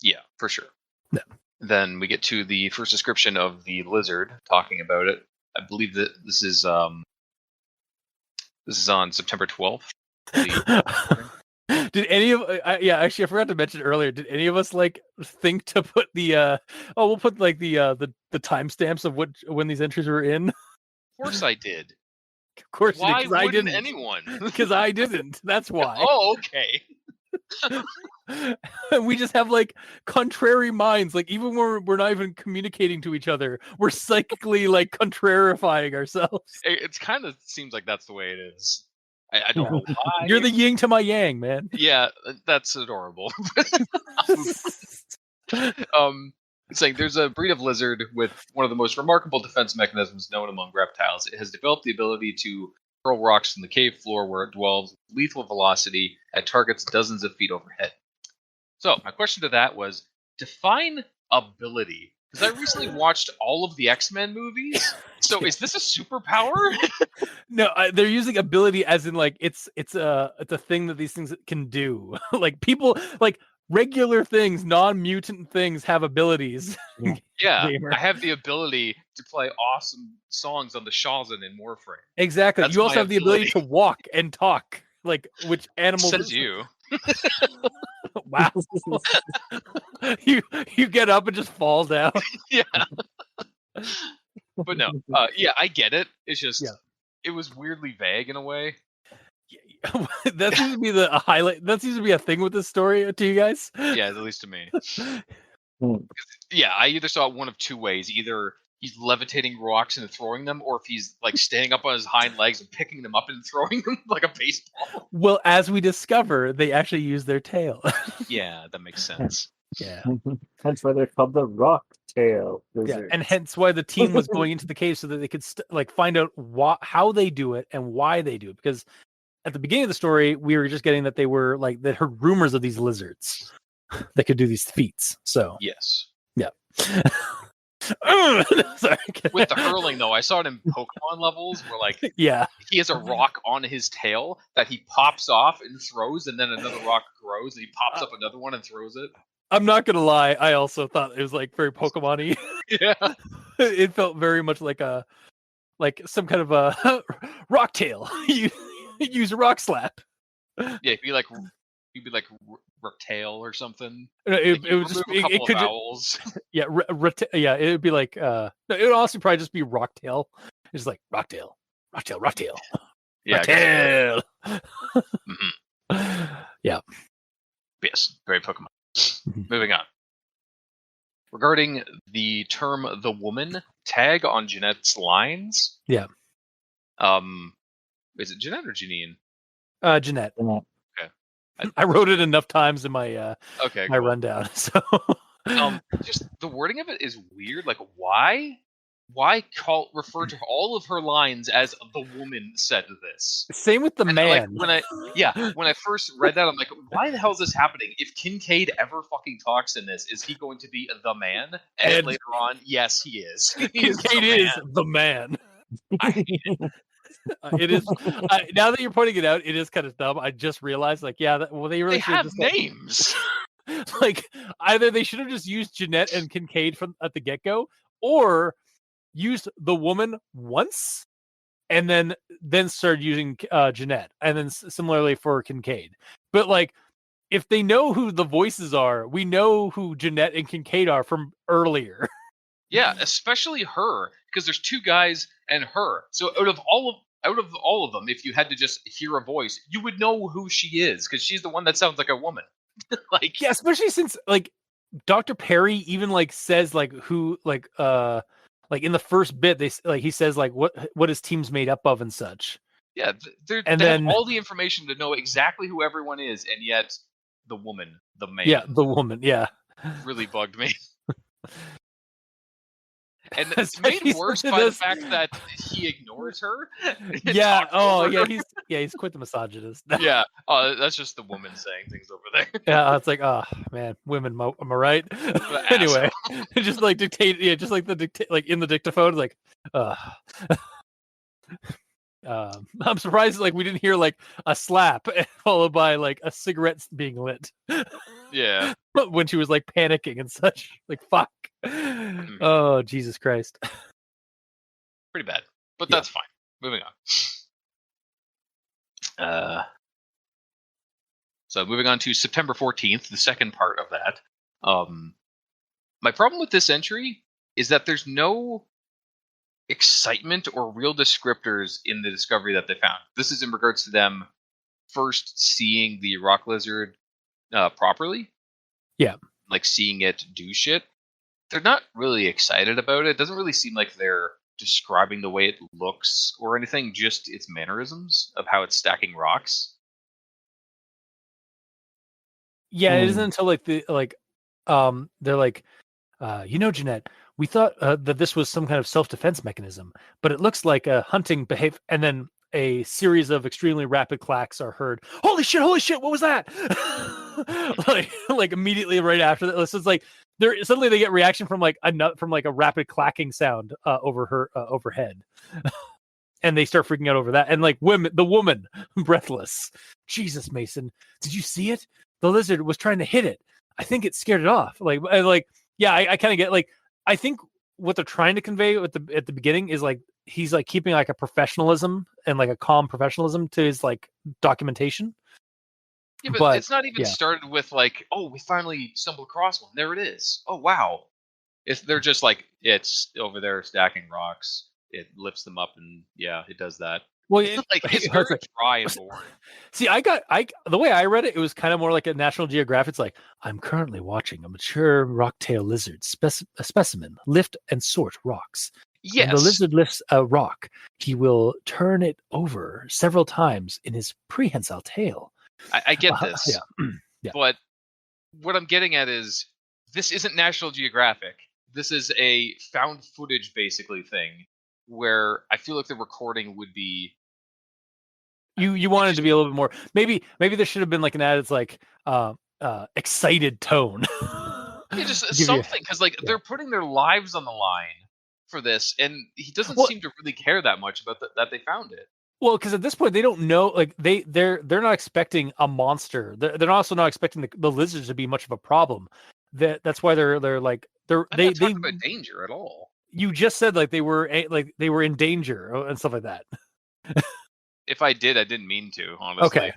Yeah, for sure. Yeah. Then we get to the first description of the lizard, talking about it. I believe that this is on September 12th. Did any of actually I forgot to mention earlier, did any of us think to put the we'll put the timestamps of when these entries were in? Of course I did. Of course, Why because I wouldn't didn't. anyone? Because I didn't. That's why. Oh, okay. We just have like contrary minds. Like even when we're not even communicating to each other, we're psychically like contrarifying ourselves. It's kind of seems like that's the way it is. I don't know why. You're the yin to my yang, man. Yeah, that's adorable. It's like there's a breed of lizard with one of the most remarkable defense mechanisms known among reptiles. It has developed the ability to hurl rocks from the cave floor where it dwells with lethal velocity at targets dozens of feet overhead. So my question to that was, define ability. Because I recently watched all of the X-Men movies. So is this a superpower? No, they're using ability as in like it's a thing that these things can do. Like people like regular things, non-mutant things have abilities. Yeah, Gamer. I have the ability to play awesome songs on the Shawzin in Warframe. Exactly. That's you also my have the ability ability. to walk and talk. Like which animal Says you. Wow. you get up and just fall down. Yeah. But no, yeah, I get it. It's just it was weirdly vague in a way. That seems to be a highlight. That seems to be a thing with this story to you guys. Yeah, at least to me. Yeah, I either saw it one of two ways. Either he's levitating rocks and throwing them, or if he's like standing up on his hind legs and picking them up and throwing them like a baseball. Well, as we discover, they actually use their tail. Yeah, that makes sense. Yeah. That's why they're called the rock tail Yeah, lizards. and hence why the team was going into the cave so that they could like find out how they do it and why they do it. Because at the beginning of the story, we were just getting that they were like that heard rumors of these lizards that could do these feats. So Yes. yeah. Sorry. With the hurling though, I saw it in Pokemon levels where like yeah, he has a rock on his tail that he pops off and throws, and then another rock grows and he pops up another one and throws it. I'm not gonna lie. I also thought it was like very Pokemon-y. Yeah. It felt very much like some kind of a rock tail. You use a rock slap. Yeah, he'd be like Reptile or something. It You would just remove a couple could of vowels. yeah it would be like no, it would also probably just be rocktail. It's like rocktail. Yeah. Rocktail. Mhm. Yeah. Yes, very Pokemon. Moving on. Regarding the term "the woman" tag on Jeanette's lines. Yeah. Is it Jeanette or Janine? Jeanette. Yeah. I wrote it enough times in my Okay, my cool. rundown. So just the wording of it is weird. Like, why refer to all of her lines as "the woman said this"? same with the And man. like when I first read that, I'm like, why the hell is this happening? If Kincaid ever fucking talks in this, is he going to be the man? And later on, yes, he is. Kincaid is the man. I hate it. It is now that you're pointing it out, it is kind of dumb. I just realized, like, yeah, they really They should have just names. like either they should have just used Jeanette and Kincaid from at the get go, or used the woman once and then started using Jeanette, and then similarly for Kincaid. But like, if they know who the voices are, we know who Jeanette and Kincaid are from earlier. Yeah, especially her, because there's two guys and her. So out of all of them, if you had to just hear a voice, you would know who she is, because she's the one that sounds like a woman. Like, Yeah, especially since like Dr. Perry even like says like who like in the first bit he says like what his team's made up of and such. yeah, they And have then all the information to know exactly who everyone is, and yet the woman, the man, yeah, the woman, yeah, really bugged me. And it's Especially made worse since by the this- fact that he ignores her. and yeah. talks Oh over yeah, her. he's quite the misogynist. Yeah, that's just the woman saying things over there. Yeah, it's like, oh man, women, am I right? Anyway, just like dictate, yeah, just like like in the dictaphone, like, I'm surprised like we didn't hear like a slap followed by like a cigarette being lit. Yeah. When she was like panicking and such, like fuck. Oh Jesus Christ. Pretty bad, but Yeah. that's fine. Moving on. So moving on to September 14th, the second part of that. My problem with this entry is that there's no excitement or real descriptors in the discovery that they found. This is in regards to them first seeing the rock lizard properly, Yeah. like seeing it do shit. They're not really excited about it. It doesn't really seem like they're describing the way it looks or anything, just its mannerisms of how it's stacking rocks. Yeah, it isn't until they're like, Jeanette, we thought that this was some kind of self-defense mechanism, but it looks like a hunting behavior. And then a series of extremely rapid clacks are heard. Holy shit! What was that? like immediately right after that, so it's like suddenly they get reaction from like a rapid clacking sound overhead. And they start freaking out over that. And like the woman, breathless. Jesus, Mason, did you see it? The lizard was trying to hit it. I think it scared it off. Yeah, I kind of get like, I think what they're trying to convey at the beginning is like, he's like keeping like a professionalism and like a calm professionalism to his like documentation. Yeah, but it's not even started with like, oh, we finally stumbled across one. There it is. Oh, wow. They're just like, it's over there stacking rocks. It lifts them up, and yeah, it does that. Well, it's very dry and boring. See, the way I read it, it was kind of more like a National Geographic. It's like, I'm currently watching a mature rocktail lizard specimen lift and sort rocks. Yes. When the lizard lifts a rock, he will turn it over several times in his prehensile tail. I get this. Yeah. But what I'm getting at is, this isn't National Geographic. This is a found footage basically thing, where I feel like the recording would be. You wanted to be a little bit more. Maybe there should have been like an ad. It's like excited tone. Yeah, just something, because they're putting their lives on the line for this, and he doesn't seem to really care that much about that they found it. Well, because at this point they don't know. Like they're not expecting a monster. They're also not expecting the lizards to be much of a problem. That's why they're like I'm not talking about danger at all. You just said like they were in danger and stuff like that. If I did, I didn't mean to, honestly.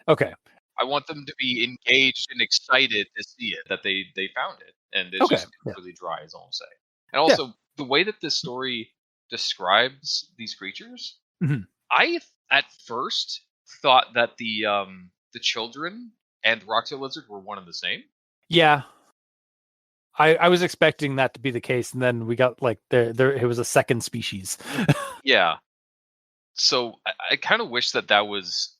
Okay. I want them to be engaged and excited to see it, that they found it, and it's just really dry, is all I'm saying. And also, the way that this story describes these creatures, I at first thought that the children and rocktail lizard were one and the same. Yeah. I was expecting that to be the case, and then we got like there it was a second species. Yeah. So I kind of wish that was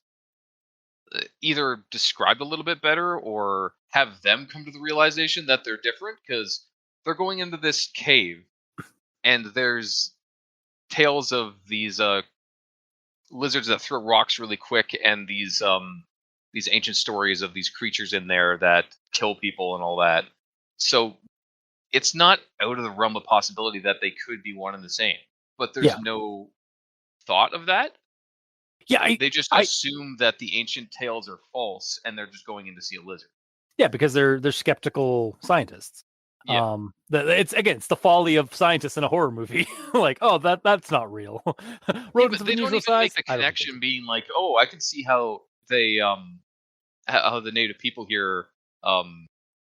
either described a little bit better, or have them come to the realization that they're different, because they're going into this cave and there's tales of these lizards that throw rocks really quick, and these ancient stories of these creatures in there that kill people and all that. So it's not out of the realm of possibility that they could be one and the same, but there's no thought of that. Yeah, they just assume that the ancient tales are false, and they're just going in to see a lizard. Yeah, because they're skeptical scientists. Yeah. It's the folly of scientists in a horror movie. Like, oh, that's not real. Rodents of unusual size. Make the connection being like, oh, I can see how they how the native people here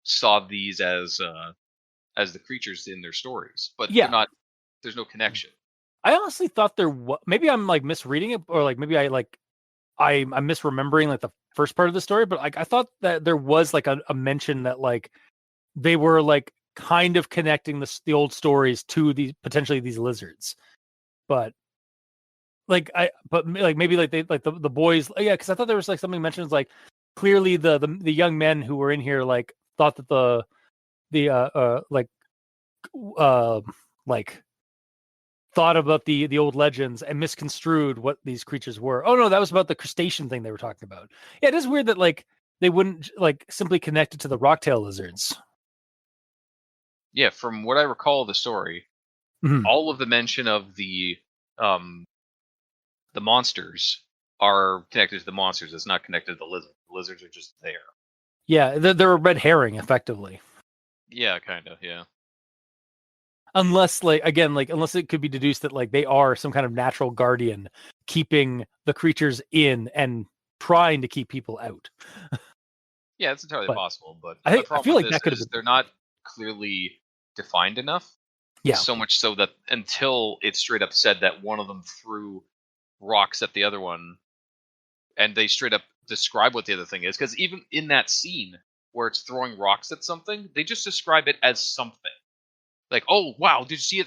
saw these as the creatures in their stories, but they're not. There's no connection. I honestly thought there was. Maybe I'm like misreading it, or like maybe I'm misremembering like the first part of the story. But like I thought that there was like a mention that like they were like kind of connecting the old stories to potentially these lizards, but maybe like they like the boys. Yeah, because I thought there was like something mentioned like clearly the young men who were in here like thought that thought about the old legends and misconstrued what these creatures were. Oh no, that was about the crustacean thing they were talking about. Yeah, it is weird that like they wouldn't like simply connect it to the rocktail lizards. Yeah, from what I recall of the story, all of the mention of the monsters are connected to the monsters. It's not connected to the lizards. The lizards are just there. Yeah, they're a red herring, effectively. Yeah, kind of. Yeah. Unless unless it could be deduced that like they are some kind of natural guardian keeping the creatures in and trying to keep people out. Yeah, it's entirely possible, but I feel like that could have been. They're not clearly defined enough. Yeah. So much so that until it straight up said that one of them threw rocks at the other one, and they straight up describe what the other thing is. Because even in that scene where it's throwing rocks at something, they just describe it as something. Like, oh wow, did you see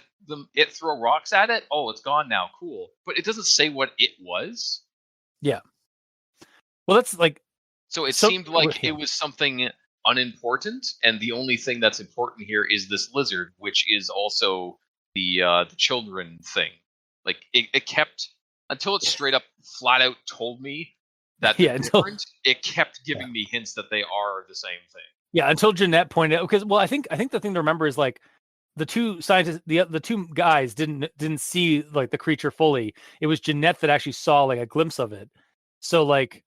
it throw rocks at it? Oh, it's gone now. Cool. But it doesn't say what it was. Yeah. Well, that's like So it So- seemed like yeah. it was something unimportant, and the only thing that's important here is this lizard, which is also the children thing. Like it kept until it straight up flat out told me that they're Yeah, until- different. It kept giving me hints that they are the same thing. Yeah, until Jeanette pointed out, because I think the thing to remember is like the two scientists, the two guys didn't see like the creature fully. It was Jeanette that actually saw like a glimpse of it. So like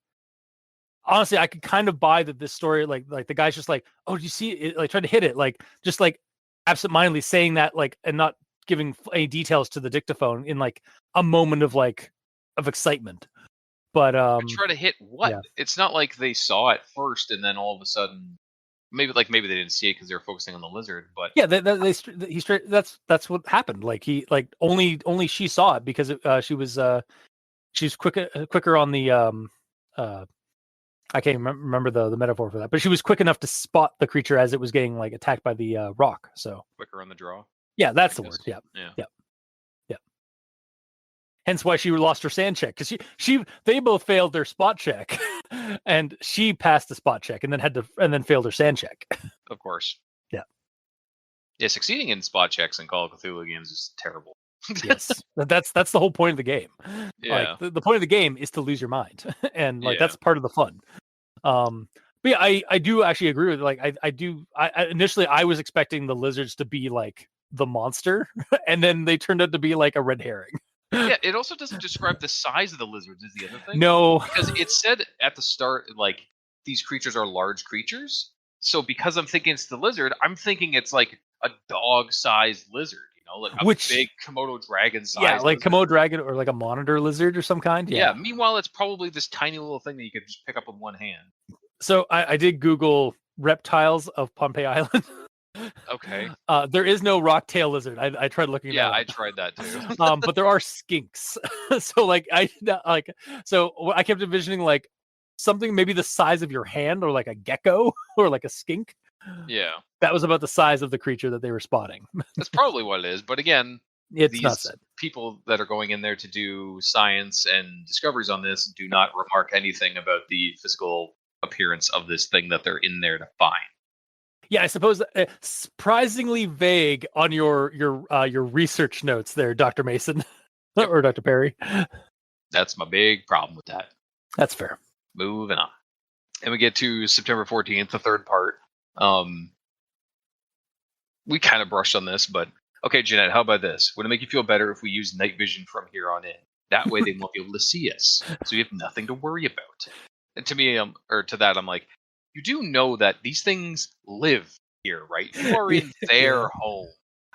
honestly, I could kind of buy that this story, like the guy's just like, oh, did you see it? Like trying to hit it, like just like absentmindedly saying that, like, and not giving any details to the dictaphone in like a moment of like of excitement. But Try to hit what? yeah. It's not like they saw it first and then all of a sudden, maybe they didn't see it because they were focusing on the lizard. But yeah, he straight. That's what happened. Like he like only she saw it because she's quicker on the I can't remember the metaphor for that, but she was quick enough to spot the creature as it was getting like attacked by the rock. So quicker on the draw. yeah, that's I the guess. word. Yeah. Yeah. Yeah. Hence why she lost her sand check, because they both failed their spot check, and she passed the spot check and then failed her sand check. Of course. Yeah. Yeah, succeeding in spot checks in Call of Cthulhu games is terrible. Yes, that's the whole point of the game. Yeah. Like the point of the game is to lose your mind, and like Yeah. that's part of the fun. But yeah, I do actually agree with like I initially I was expecting the lizards to be like the monster, and then they turned out to be like a red herring. Yeah, it also doesn't describe the size of the lizards is the other thing. No, Because it said at the start, like, these creatures are large creatures. So because I'm thinking it's the lizard, I'm thinking it's like a dog-sized lizard, like a Which- big Komodo dragon-sized yeah, like lizard. Komodo dragon or like a monitor lizard or some kind. Yeah, meanwhile, it's probably this tiny little thing that you could just pick up with one hand. So I did Google reptiles of Pohnpei Island. Okay. There is no rocktail lizard. I tried looking. Yeah, that I up. tried that too. But there are skinks. So like I kept envisioning like something maybe the size of your hand, or like a gecko, or like a skink. Yeah, That was about the size of the creature that they were spotting. that's probably what it is. But again, It's these not said. people that are going in there to do science and discoveries on this do not remark anything about the physical appearance of this thing that they're in there to find. Yeah, I suppose surprisingly vague on your research notes there, Dr. Mason or Dr. Perry. That's my big problem with that. That's fair. Moving on. And we get to September 14th, the third part. We kind of brushed on this, but okay, Jeanette, how about this? Would it make you feel better if we use night vision from here on in? That way they won't be able to see us, so you have nothing to worry about. And to me, or to that, I'm like, you do know that these things live here, right? You are in their home.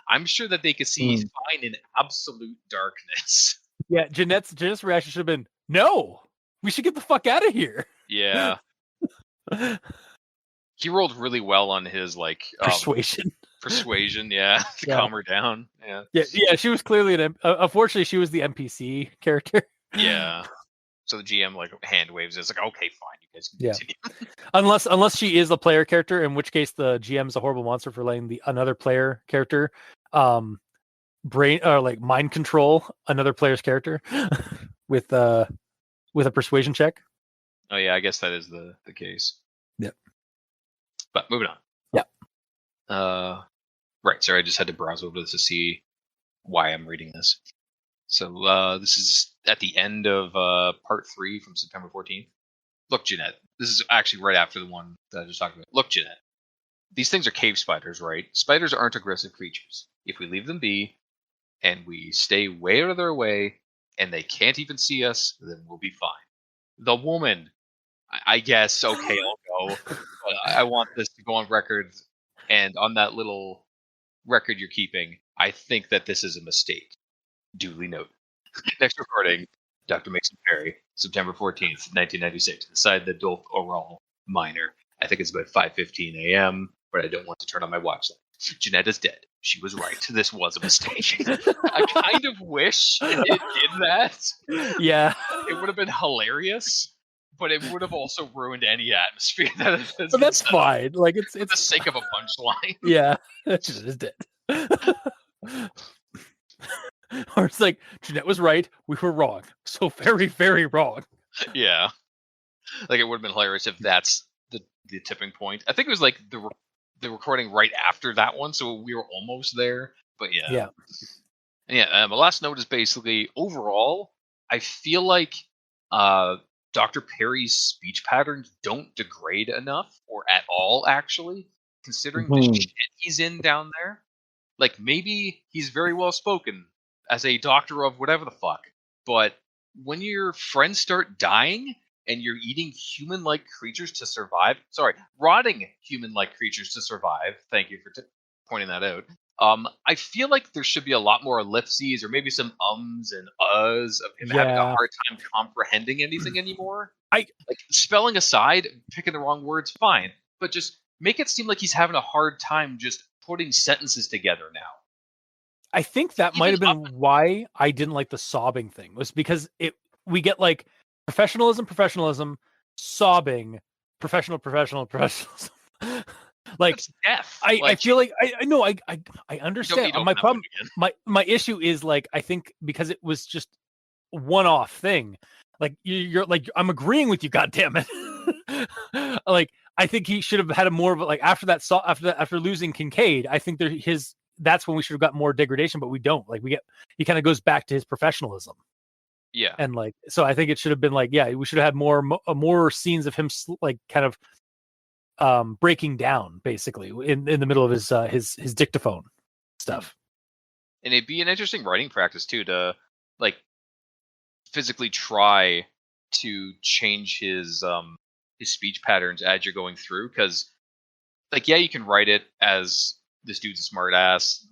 I'm sure that they could see fine in absolute darkness. Yeah, Jeanette's reaction should have been, "No, we should get the fuck out of here." Yeah. He rolled really well on his persuasion, yeah, to calm her down. Yeah. She was clearly unfortunately, she was the NPC character. Yeah. So the GM hand waves. It's like, okay, fine, you guys can continue. Unless she is a player character, in which case the GM is a horrible monster for letting another player character mind control another player's character with a persuasion check. Oh yeah, I guess that is the case. Yep. But moving on. Yeah. Right. Sorry, I just had to browse over this to see why I'm reading this. So this is at the end of part 3 from September 14th. Look, Jeanette. This is actually right after the one that I just talked about. Look, Jeanette. These things are cave spiders, right? Spiders aren't aggressive creatures. If we leave them be, and we stay way out of their way, and they can't even see us, then we'll be fine. The woman. I guess, okay, I'll go. But I want this to go on record, and on that little record you're keeping, I think that this is a mistake. Duly noted. Next recording, Dr. Mason Perry, September 14th, 1996, inside the Dolph Oral Minor. I think it's about 5:15 a.m., but I don't want to turn on my watch light. Jeanette is dead. She was right. This was a mistake. I kind of wish it did that. Yeah. It would have been hilarious, but it would have also ruined any atmosphere that has But been that's set up fine. Like for the it's sake of a punchline. yeah. Jeanette is dead. Or it's like Jeanette was right, we were wrong. So very, very wrong. Yeah. Like, it would have been hilarious if that's the tipping point. I think it was like the recording right after that one, so we were almost there. But yeah. Yeah. And yeah, my last note is basically, overall, I feel like Dr. Perry's speech patterns don't degrade enough, or at all, actually, considering the shit he's in down there. Like, maybe he's very well spoken as a doctor of whatever the fuck, but when your friends start dying and you're eating human-like creatures to survive, rotting human-like creatures to survive, thank you for pointing that out, I feel like there should be a lot more ellipses or maybe some ums and uhs of him having a hard time comprehending anything anymore. Like, spelling aside, picking the wrong words, fine, but just make it seem like he's having a hard time just putting sentences together now. I think that might have been why I didn't like the sobbing thing, was because we get like professionalism, sobbing, professionalism. Like, death. I feel like I know I understand. My problem, my issue is, like, I think because it was just a one-off thing. Like, you're like, I'm agreeing with you, goddammit. Like, I think he should have had a more of a, like, after losing Kincaid, I think that's when we should have got more degradation, but we don't. Like, he kind of goes back to his professionalism. Yeah. And like, so I think it should have been like, yeah, we should have had more scenes of him like kind of breaking down, basically, in the middle of his dictaphone stuff. And it'd be an interesting writing practice too, to like physically try to change his speech patterns as you're going through, because, like, yeah, you can write it as this dude's a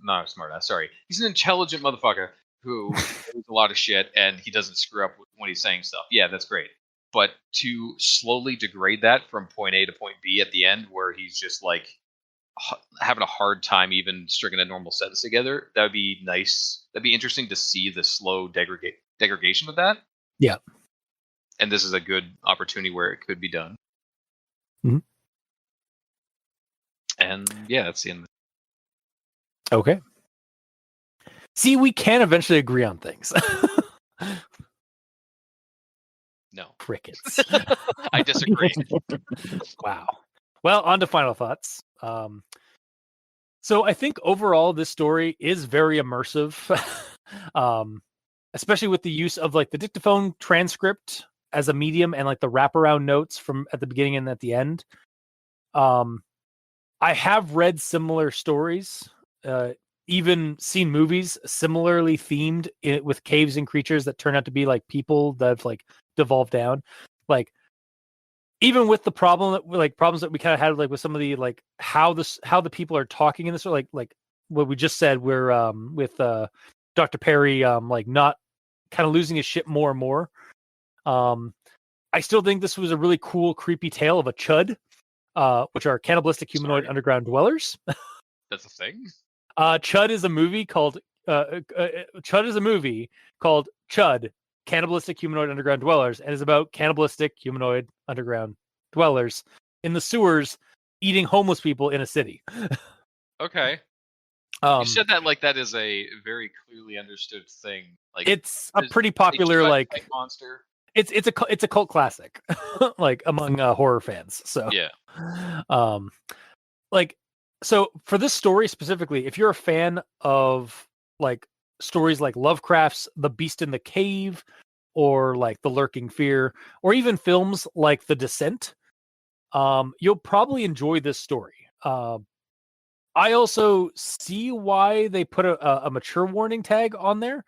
not a smart ass, sorry, he's an intelligent motherfucker who knows a lot of shit and he doesn't screw up when he's saying stuff. Yeah, that's great. But to slowly degrade that from point A to point B at the end, where he's just like having a hard time even stringing a normal sentence together, that would be nice. That'd be interesting to see the slow degradation of that. Yeah. And this is a good opportunity where it could be done. Mm-hmm. And yeah, that's the end. Okay. See, we can eventually agree on things. No. Crickets. I disagree. Wow. Well, on to final thoughts. So I think overall this story is very immersive, especially with the use of like the dictaphone transcript as a medium and like the wraparound notes from at the beginning and at the end. I have read similar stories, even seen movies similarly themed with caves and creatures that turn out to be like people that have like devolved down. Like, even with the problems that we kind of had, like with some of the, like how the people are talking in this, like what we just said, where with Dr. Perry like not kind of losing his shit more and more. I still think this was a really cool, creepy tale of a chud, which are cannibalistic humanoid underground dwellers. That's a thing. Chud is a movie called Chud, Cannibalistic Humanoid Underground Dwellers, and is about cannibalistic humanoid underground dwellers in the sewers eating homeless people in a city. Okay. You said that like that is a very clearly understood thing. Like, it's a pretty popular, like, monster. It's a cult classic, like among horror fans. So yeah. Like, so for this story specifically, if you're a fan of like stories like Lovecraft's The Beast in the Cave, or like The Lurking Fear, or even films like The Descent, you'll probably enjoy this story. I also see why they put a mature warning tag on there,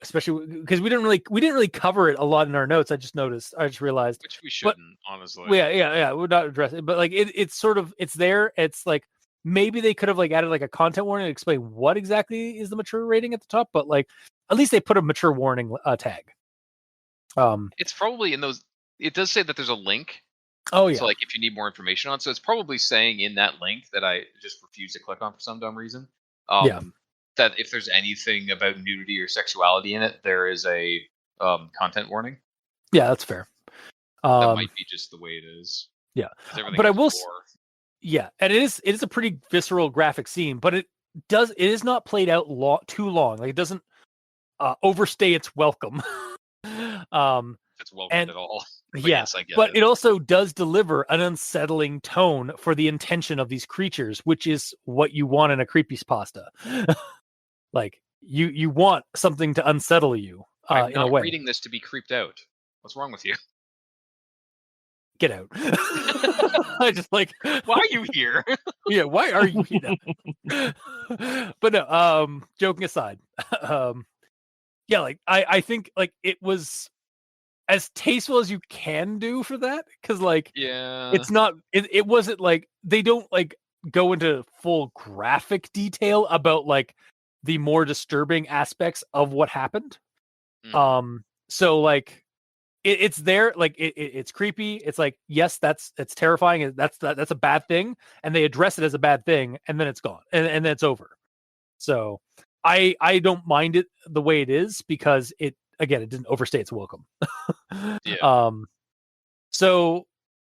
especially because we didn't really cover it a lot in our notes. I just realized, which we shouldn't, honestly. Yeah, we're not addressing it, but like it's sort of, it's there. It's like, maybe they could have like added like a content warning to explain what exactly is the mature rating at the top, but like at least they put a mature warning tag. It's probably in those. It does say that there's a link Oh yeah. So like if you need more information on, so it's probably saying in that link that I just refuse to click on for some dumb reason. Yeah. That if there's anything about nudity or sexuality in it, there is a content warning. Yeah, that's fair. That might be just the way it is. Yeah. 'Cause everything But I is will gore. Yeah, and it is a pretty visceral graphic scene, but it is not played out too long. Like it doesn't overstay its welcome. If it's welcomed and at all. But yeah, yes, I get but it. it also does deliver an unsettling tone for the intention of these creatures, which is what you want in a creepypasta. Like you want something to unsettle you I'm in a not way. reading this to be creeped out. What's wrong with you? Get out. I just like Why are you here? yeah, why are you here? But no, joking aside, yeah, like I think like it was as tasteful as you can do for that, because like Yeah. it's not it wasn't like they don't like go into full graphic detail about like the more disturbing aspects of what happened. So like it's there, like it's creepy. It's like, yes, it's terrifying, and that's a bad thing, and they address it as a bad thing, and then it's gone, and then it's over. So I don't mind it the way it is, because it didn't overstay its welcome. Yeah. So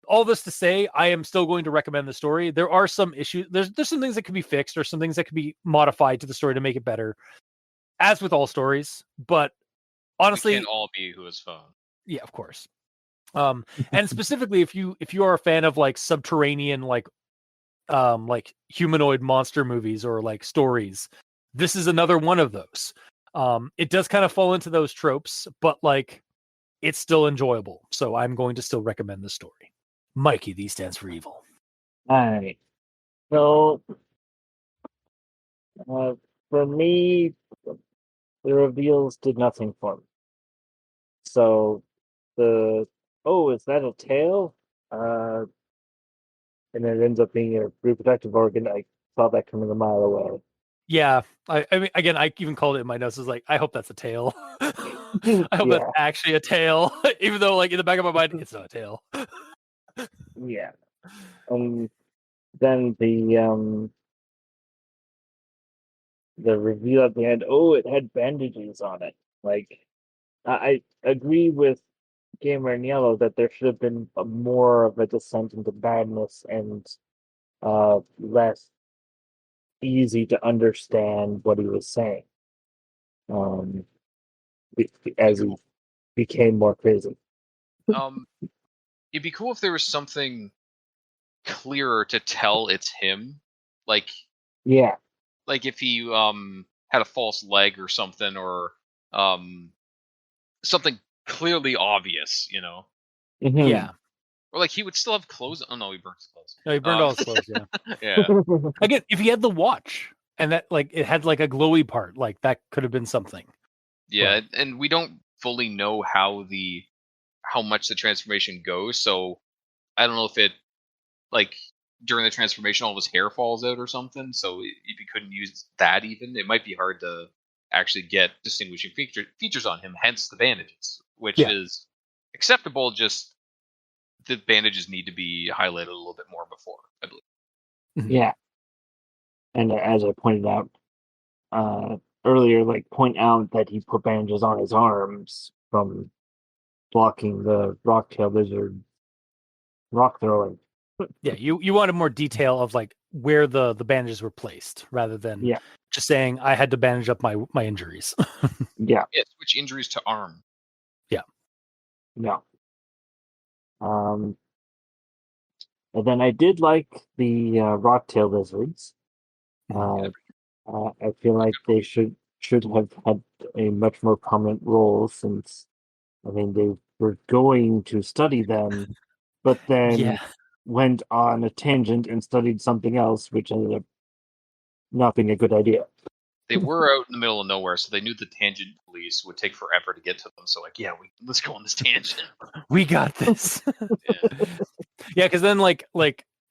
all this to say, I am still going to recommend the story. There are some issues. There's some things that could be fixed, or some things that could be modified to the story to make it better, as with all stories. But honestly, we can't all be who is phone. yeah, of course. And specifically, if you are a fan of like subterranean, like humanoid monster movies or like stories, this is another one of those. It does kind of fall into those tropes, but like it's still enjoyable. So I'm going to still recommend this story. Mikey, D stands for evil. All right. So, for me, the reveals did nothing for me. So, is that a tail? And it ends up being a reproductive organ. I saw that coming a mile away. Yeah, I mean, again, I even called it in my notes. Is like, I hope that's a tail. I hope that's actually a tail, even though, like, in the back of my mind, it's not a tail. Yeah. Then the reveal at the end. Oh, it had bandages on it. Like, I agree with Gamer in Yellow that there should have been more of a descent into badness and less easy to understand what he was saying. As he became more crazy. It'd be cool if there was something clearer to tell it's him. Like Yeah. like if he had a false leg or something, or something clearly obvious, you know. Mhm. Yeah. Or like he would still have clothes. Oh no, he burnt his clothes. No, he burned all his clothes. Yeah. Yeah. Again, if he had the watch and that, like, it had like a glowy part, like that could have been something. Yeah, and we don't fully know how much the transformation goes, so I don't know if it, like, during the transformation all of his hair falls out or something, so if you couldn't use that even, it might be hard to actually get distinguishing features on him, hence the bandages, which is acceptable, just the bandages need to be highlighted a little bit more before, I believe. Yeah. And as I pointed out earlier, like, point out that he put bandages on his arms from blocking the rock-tailed lizard rock throwing. Yeah, you wanted more detail of like where the bandages were placed, rather than just saying I had to bandage up my injuries. Yeah. Switch injuries to arm. Yeah. No. And then I did like the rock-tailed lizards. I feel like they should have had a much more prominent role, since I mean they were going to study them, but then went on a tangent and studied something else, which ended up not being a good idea. They were out in the middle of nowhere, so they knew the tangent police would take forever to get to them. So, like, let's go on this tangent. We got this. Yeah, because then like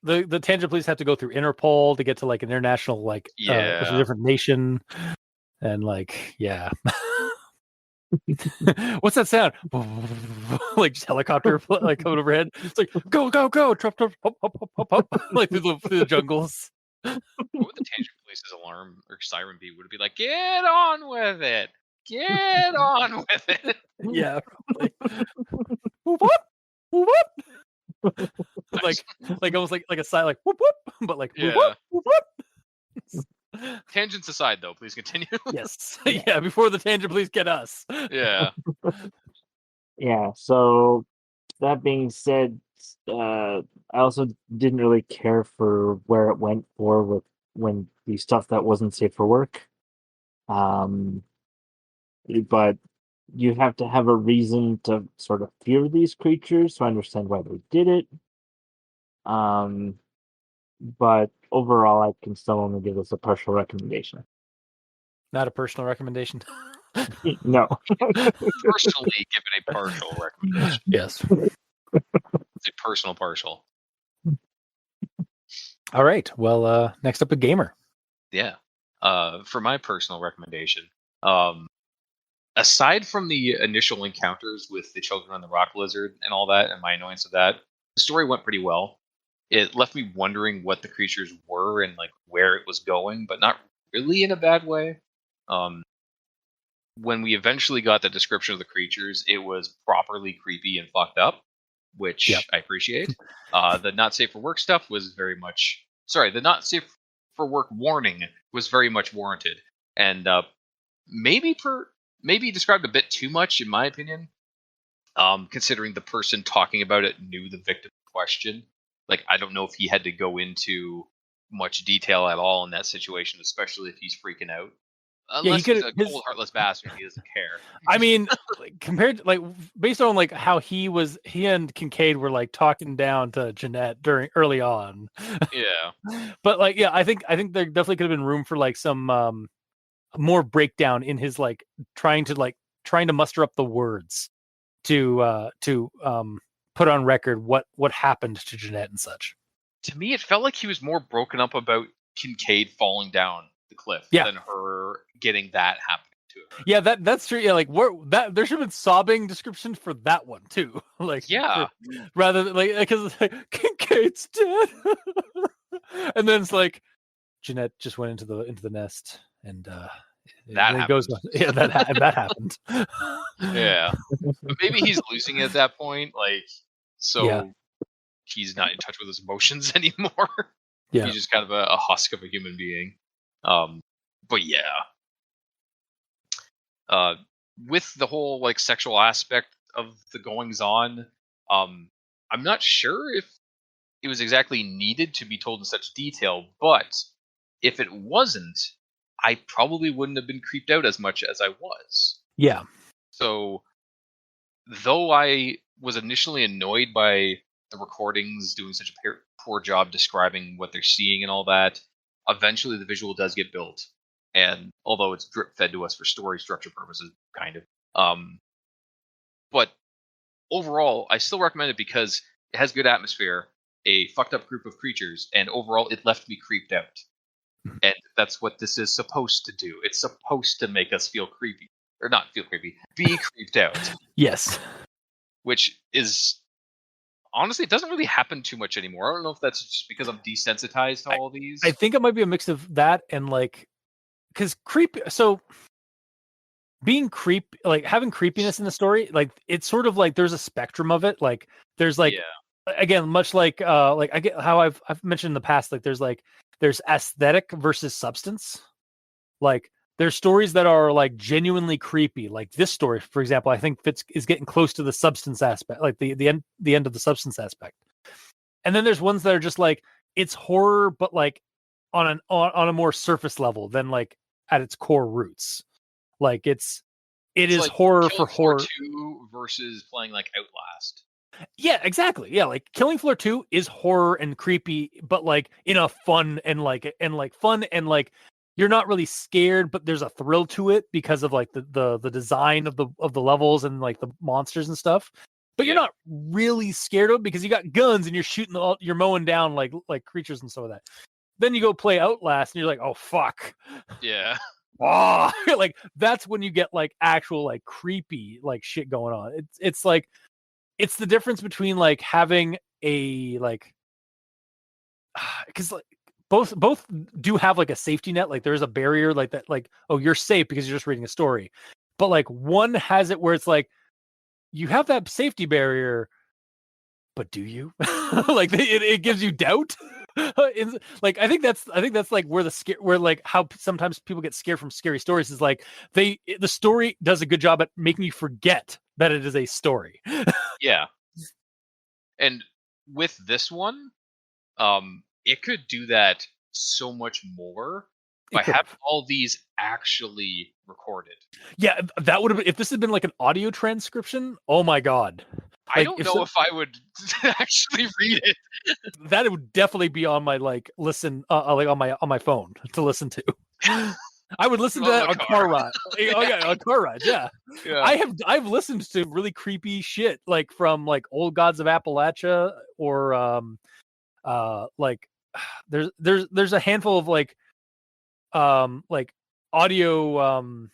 the tangent police have to go through Interpol to get to like an international, like a different nation, and like What's that sound? Like just helicopter like coming overhead. It's like go go go, trap trap, hop hop hop hop hop, like through the jungles. What would the Tangent Police's alarm or siren be? Would it be like, get on with it? Get on with it. Yeah, probably. Whoop whoop, whoop whoop. Like almost like a side like whoop whoop, but like whoop Yeah. whoop whoop. Tangents aside, though, please continue. Yes. Yeah, before the tangent, please get us. Yeah. Yeah, so that being said, I also didn't really care for where it went for with when the stuff that wasn't safe for work. But you have to have a reason to sort of fear these creatures to understand why they did it. But overall, I can still only give this a partial recommendation. Not a personal recommendation. No. Personally given a partial recommendation. Yes. It's a personal partial. All right. Well, next up, a gamer. Yeah. For my personal recommendation, aside from the initial encounters with the children and the rock lizard and all that, and my annoyance of that, the story went pretty well. It left me wondering what the creatures were and like where it was going, but not really in a bad way. When we eventually got the description of the creatures, it was properly creepy and fucked up, which Yep. I appreciate. The not safe for work stuff was very much the not safe for work warning was very much warranted, and maybe described a bit too much in my opinion. Considering the person talking about it knew the victim in question. Like, I don't know if he had to go into much detail at all in that situation, especially if he's freaking out. Unless he's a cold, heartless bastard, he doesn't care. I mean, compared to, like, based on like how he and Kincaid were like talking down to Jeanette early on. Yeah. But like, yeah, I think there definitely could have been room for like some more breakdown in his like trying to muster up the words to put on record what happened to Jeanette and such. To me, it felt like he was more broken up about Kincaid falling down the cliff than her getting that happening to her. Yeah, that's true. Yeah, like there should have been sobbing description for that one too. Like, yeah, rather than like because it's like Kincaid's dead, and then it's like Jeanette just went into the nest and that goes on. Yeah, that happened. Yeah, but maybe he's losing it at that point. Like, so he's not in touch with his emotions anymore. Yeah, he's just kind of a husk of a human being. But yeah, with the whole like sexual aspect of the goings on, I'm not sure if it was exactly needed to be told in such detail, but if it wasn't, I probably wouldn't have been creeped out as much as I was. Yeah. So, though I was initially annoyed by the recordings doing such a poor job describing what they're seeing and all that, eventually the visual does get built. And although it's drip fed to us for story structure purposes, kind of. But overall, I still recommend it because it has good atmosphere, a fucked up group of creatures, and overall it left me creeped out. And that's what this is supposed to do. It's supposed to make us feel creepy. Or not feel creepy, be creeped out. Yes. Which is, honestly, it doesn't really happen too much anymore. I don't know if that's just because I'm desensitized to all these. I think it might be a mix of that and like, because being like having creepiness in the story, like it's sort of like there's a spectrum of it. Like there's like, again, much like I get how I've mentioned in the past, like there's aesthetic versus substance. Like there's stories that are like genuinely creepy. Like this story, for example, I think is getting close to the substance aspect, like the end of the substance aspect. And then there's ones that are just like it's horror, but like on a more surface level than like at its core roots. Like it is like horror for horror. 2 versus playing like Outlast. Yeah, exactly. Yeah, like Killing Floor 2 is horror and creepy, but like in a fun and you're not really scared, but there's a thrill to it because of like the design of the levels and like the monsters and stuff. But you're not really scared of it because you got guns and you're shooting you're mowing down like creatures and some of that. Then you go play Outlast and you're like, oh fuck. Yeah. oh, like that's when you get like actual like creepy like shit going on. It's like it's the difference between like having a like because like both do have like a safety net, like there's a barrier like that, like oh you're safe because you're just reading a story, but like one has it where it's like you have that safety barrier, but do you? Like it gives you doubt. Like I think that's like where the scare where like how sometimes people get scared from scary stories is like the story does a good job at making you forget that it is a story. Yeah. And with this one, it could do that so much more It by could having have. all these actually recorded. Yeah, that would have been if this had been like an audio transcription. Oh my god! I Like don't know if I would actually read it. that would definitely be on my like listen like on my phone to listen to. I would listen to On that the on car. car ride. Oh yeah, on car rides. Yeah. Yeah. I've listened to really creepy shit like from like Old Gods of Appalachia or like there's a handful of like audio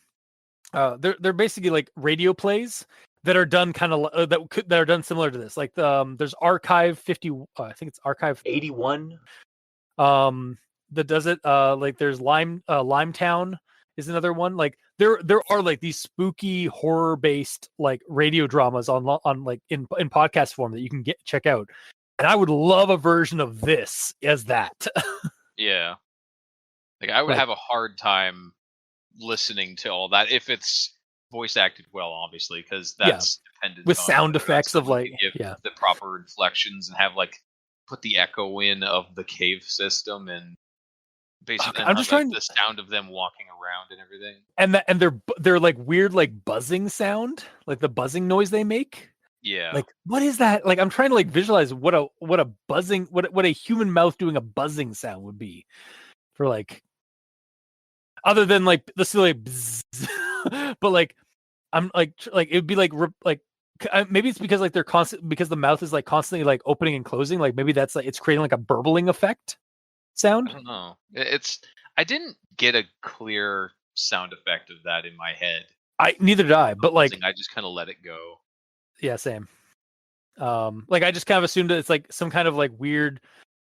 they're basically like radio plays that are done kind of that are done similar to this. Like there's Archive 50 I think it's Archive 81 that does it. Like there's Limetown is another one. Like there are like these spooky horror based like radio dramas on like in podcast form that you can check out. And I would love a version of this as that. Yeah. Like I would Like- have a hard time listening to all that if it's voice acted well, obviously, because that's dependent with on sound whether or not effects of someone like can give yeah. the proper inflections and have like put the echo in of the cave system and basically I'm and just have, like, trying the sound of them walking around and everything. and they're like weird like buzzing sound, like the buzzing noise they make. Yeah. Like what is that? Like I'm trying to like visualize what a buzzing what a human mouth doing a buzzing sound would be for like other than like the silly bzzz. But like I'm like it would be like maybe it's because like they're constant because the mouth is like constantly like opening and closing, like maybe that's like it's creating like a burbling effect sound. I don't know. I didn't get a clear sound effect of that in my head. Neither did I, but like I just kind of let it go. yeah, same. Like I just kind of assumed that it's like some kind of like weird.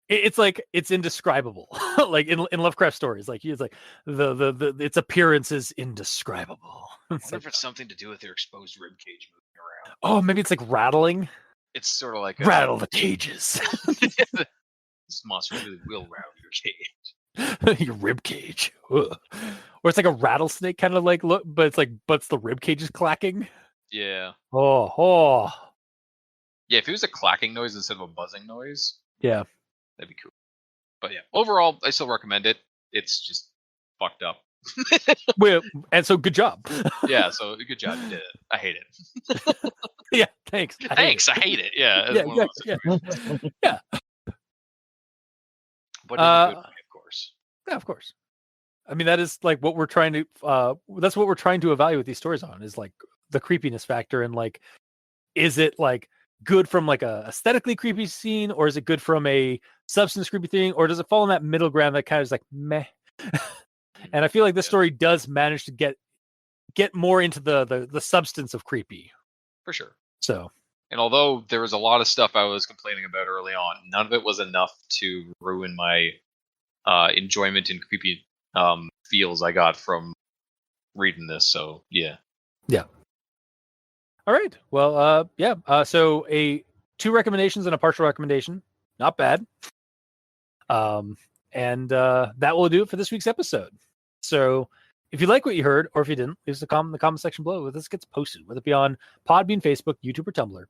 It's like it's indescribable. Like in Lovecraft stories, like he's like the its appearance is indescribable. I It's wonder like, if it's something to do with their exposed rib cage moving around. oh, maybe it's like rattling. It's sort of like Rattle the cages. This monster really will rattle your cage. Your rib cage. Ugh. Or it's like a rattlesnake kind of like look, but it's the rib cage is clacking. Yeah. Oh. Yeah, if it was a clacking noise instead of a buzzing noise, Yeah. that'd be cool. But yeah, overall, I still recommend it. It's just fucked up. Well, and so good job. Yeah, so good job. You did it. I hate it. Yeah, thanks. Thanks. I hate it. Yeah. it's Yeah, one of yeah, those yeah. situations. Yeah. But in a good way, of course. Yeah, of course. I mean, that is like what we're trying to that's what we're trying to evaluate these stories on is like the creepiness factor and like is it like good from like a aesthetically creepy scene or is it good from a substance creepy thing or does it fall in that middle ground that kind of is like meh? And I feel like this story does manage to get more into the substance of creepy. For sure. So, and although there was a lot of stuff I was complaining about early on, none of it was enough to ruin my enjoyment and creepy feels I got from reading this. So yeah. All right. Well, yeah. So two recommendations and a partial recommendation. Not bad. And that will do it for this week's episode. So if you like what you heard, or if you didn't, leave us a comment in the comment section below where this gets posted, whether it be on Podbean, Facebook, YouTube, or Tumblr.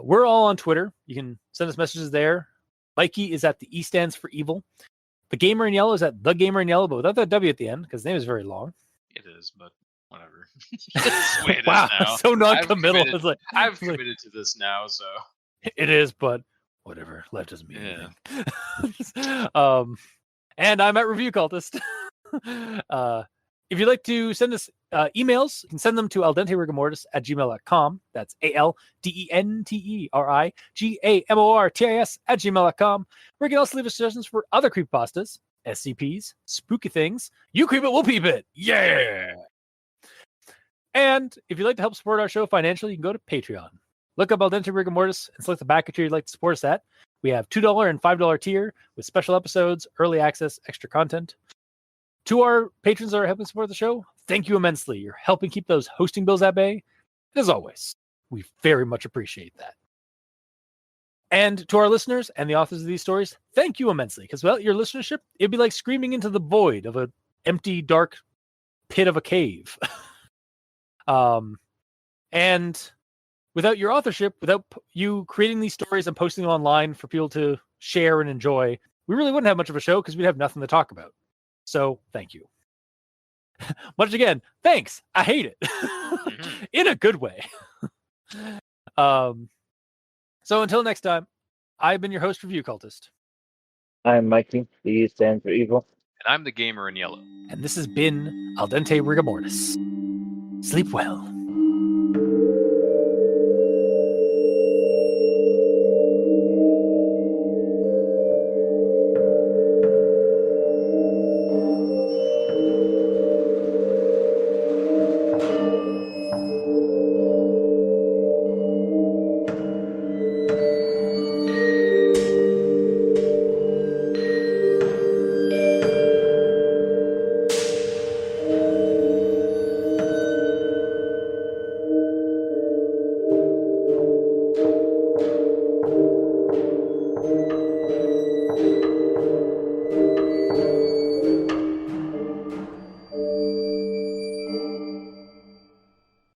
We're all on Twitter. You can send us messages there. Mikey is at the E stands for evil. The Gamer in Yellow is at the Gamer in Yellow, but without that W at the end, because the name is very long. It is, but whatever. That's the way it is Wow, now. so non-committal. I've It's like I've it's like, committed to this now, so it is, but whatever. Life doesn't mean Yeah. anything. And I'm at Review Cultist. If you'd like to send us emails, you can send them to aldenterigamortis@gmail.com. That's ALDENTERIGAMORTIS@gmail.com. Where you can also leave us suggestions for other creepypastas. SCPs, spooky things. You creep it, we'll peep it. Yeah. And if you'd like to help support our show financially, you can go to Patreon. Look up Al Dente Rigor Mortis and select the backer tier you'd like to support us at. We have $2 and $5 tier with special episodes, early access, extra content. To our patrons that are helping support the show, thank you immensely. You're helping keep those hosting bills at bay. As always, we very much appreciate that. And to our listeners and the authors of these stories, thank you immensely. Because, well, your listenership, it'd be like screaming into the void of an empty, dark pit of a cave. And without your authorship, without you creating these stories and posting them online for people to share and enjoy, we really wouldn't have much of a show because we'd have nothing to talk about. So thank you. Once again, thanks. I hate it. In a good way. So until next time, I've been your host, Review Cultist. I'm Mikey. The E stands for evil. And I'm the gamer in yellow. And this has been Al Dente Rigor Mortis. Sleep well.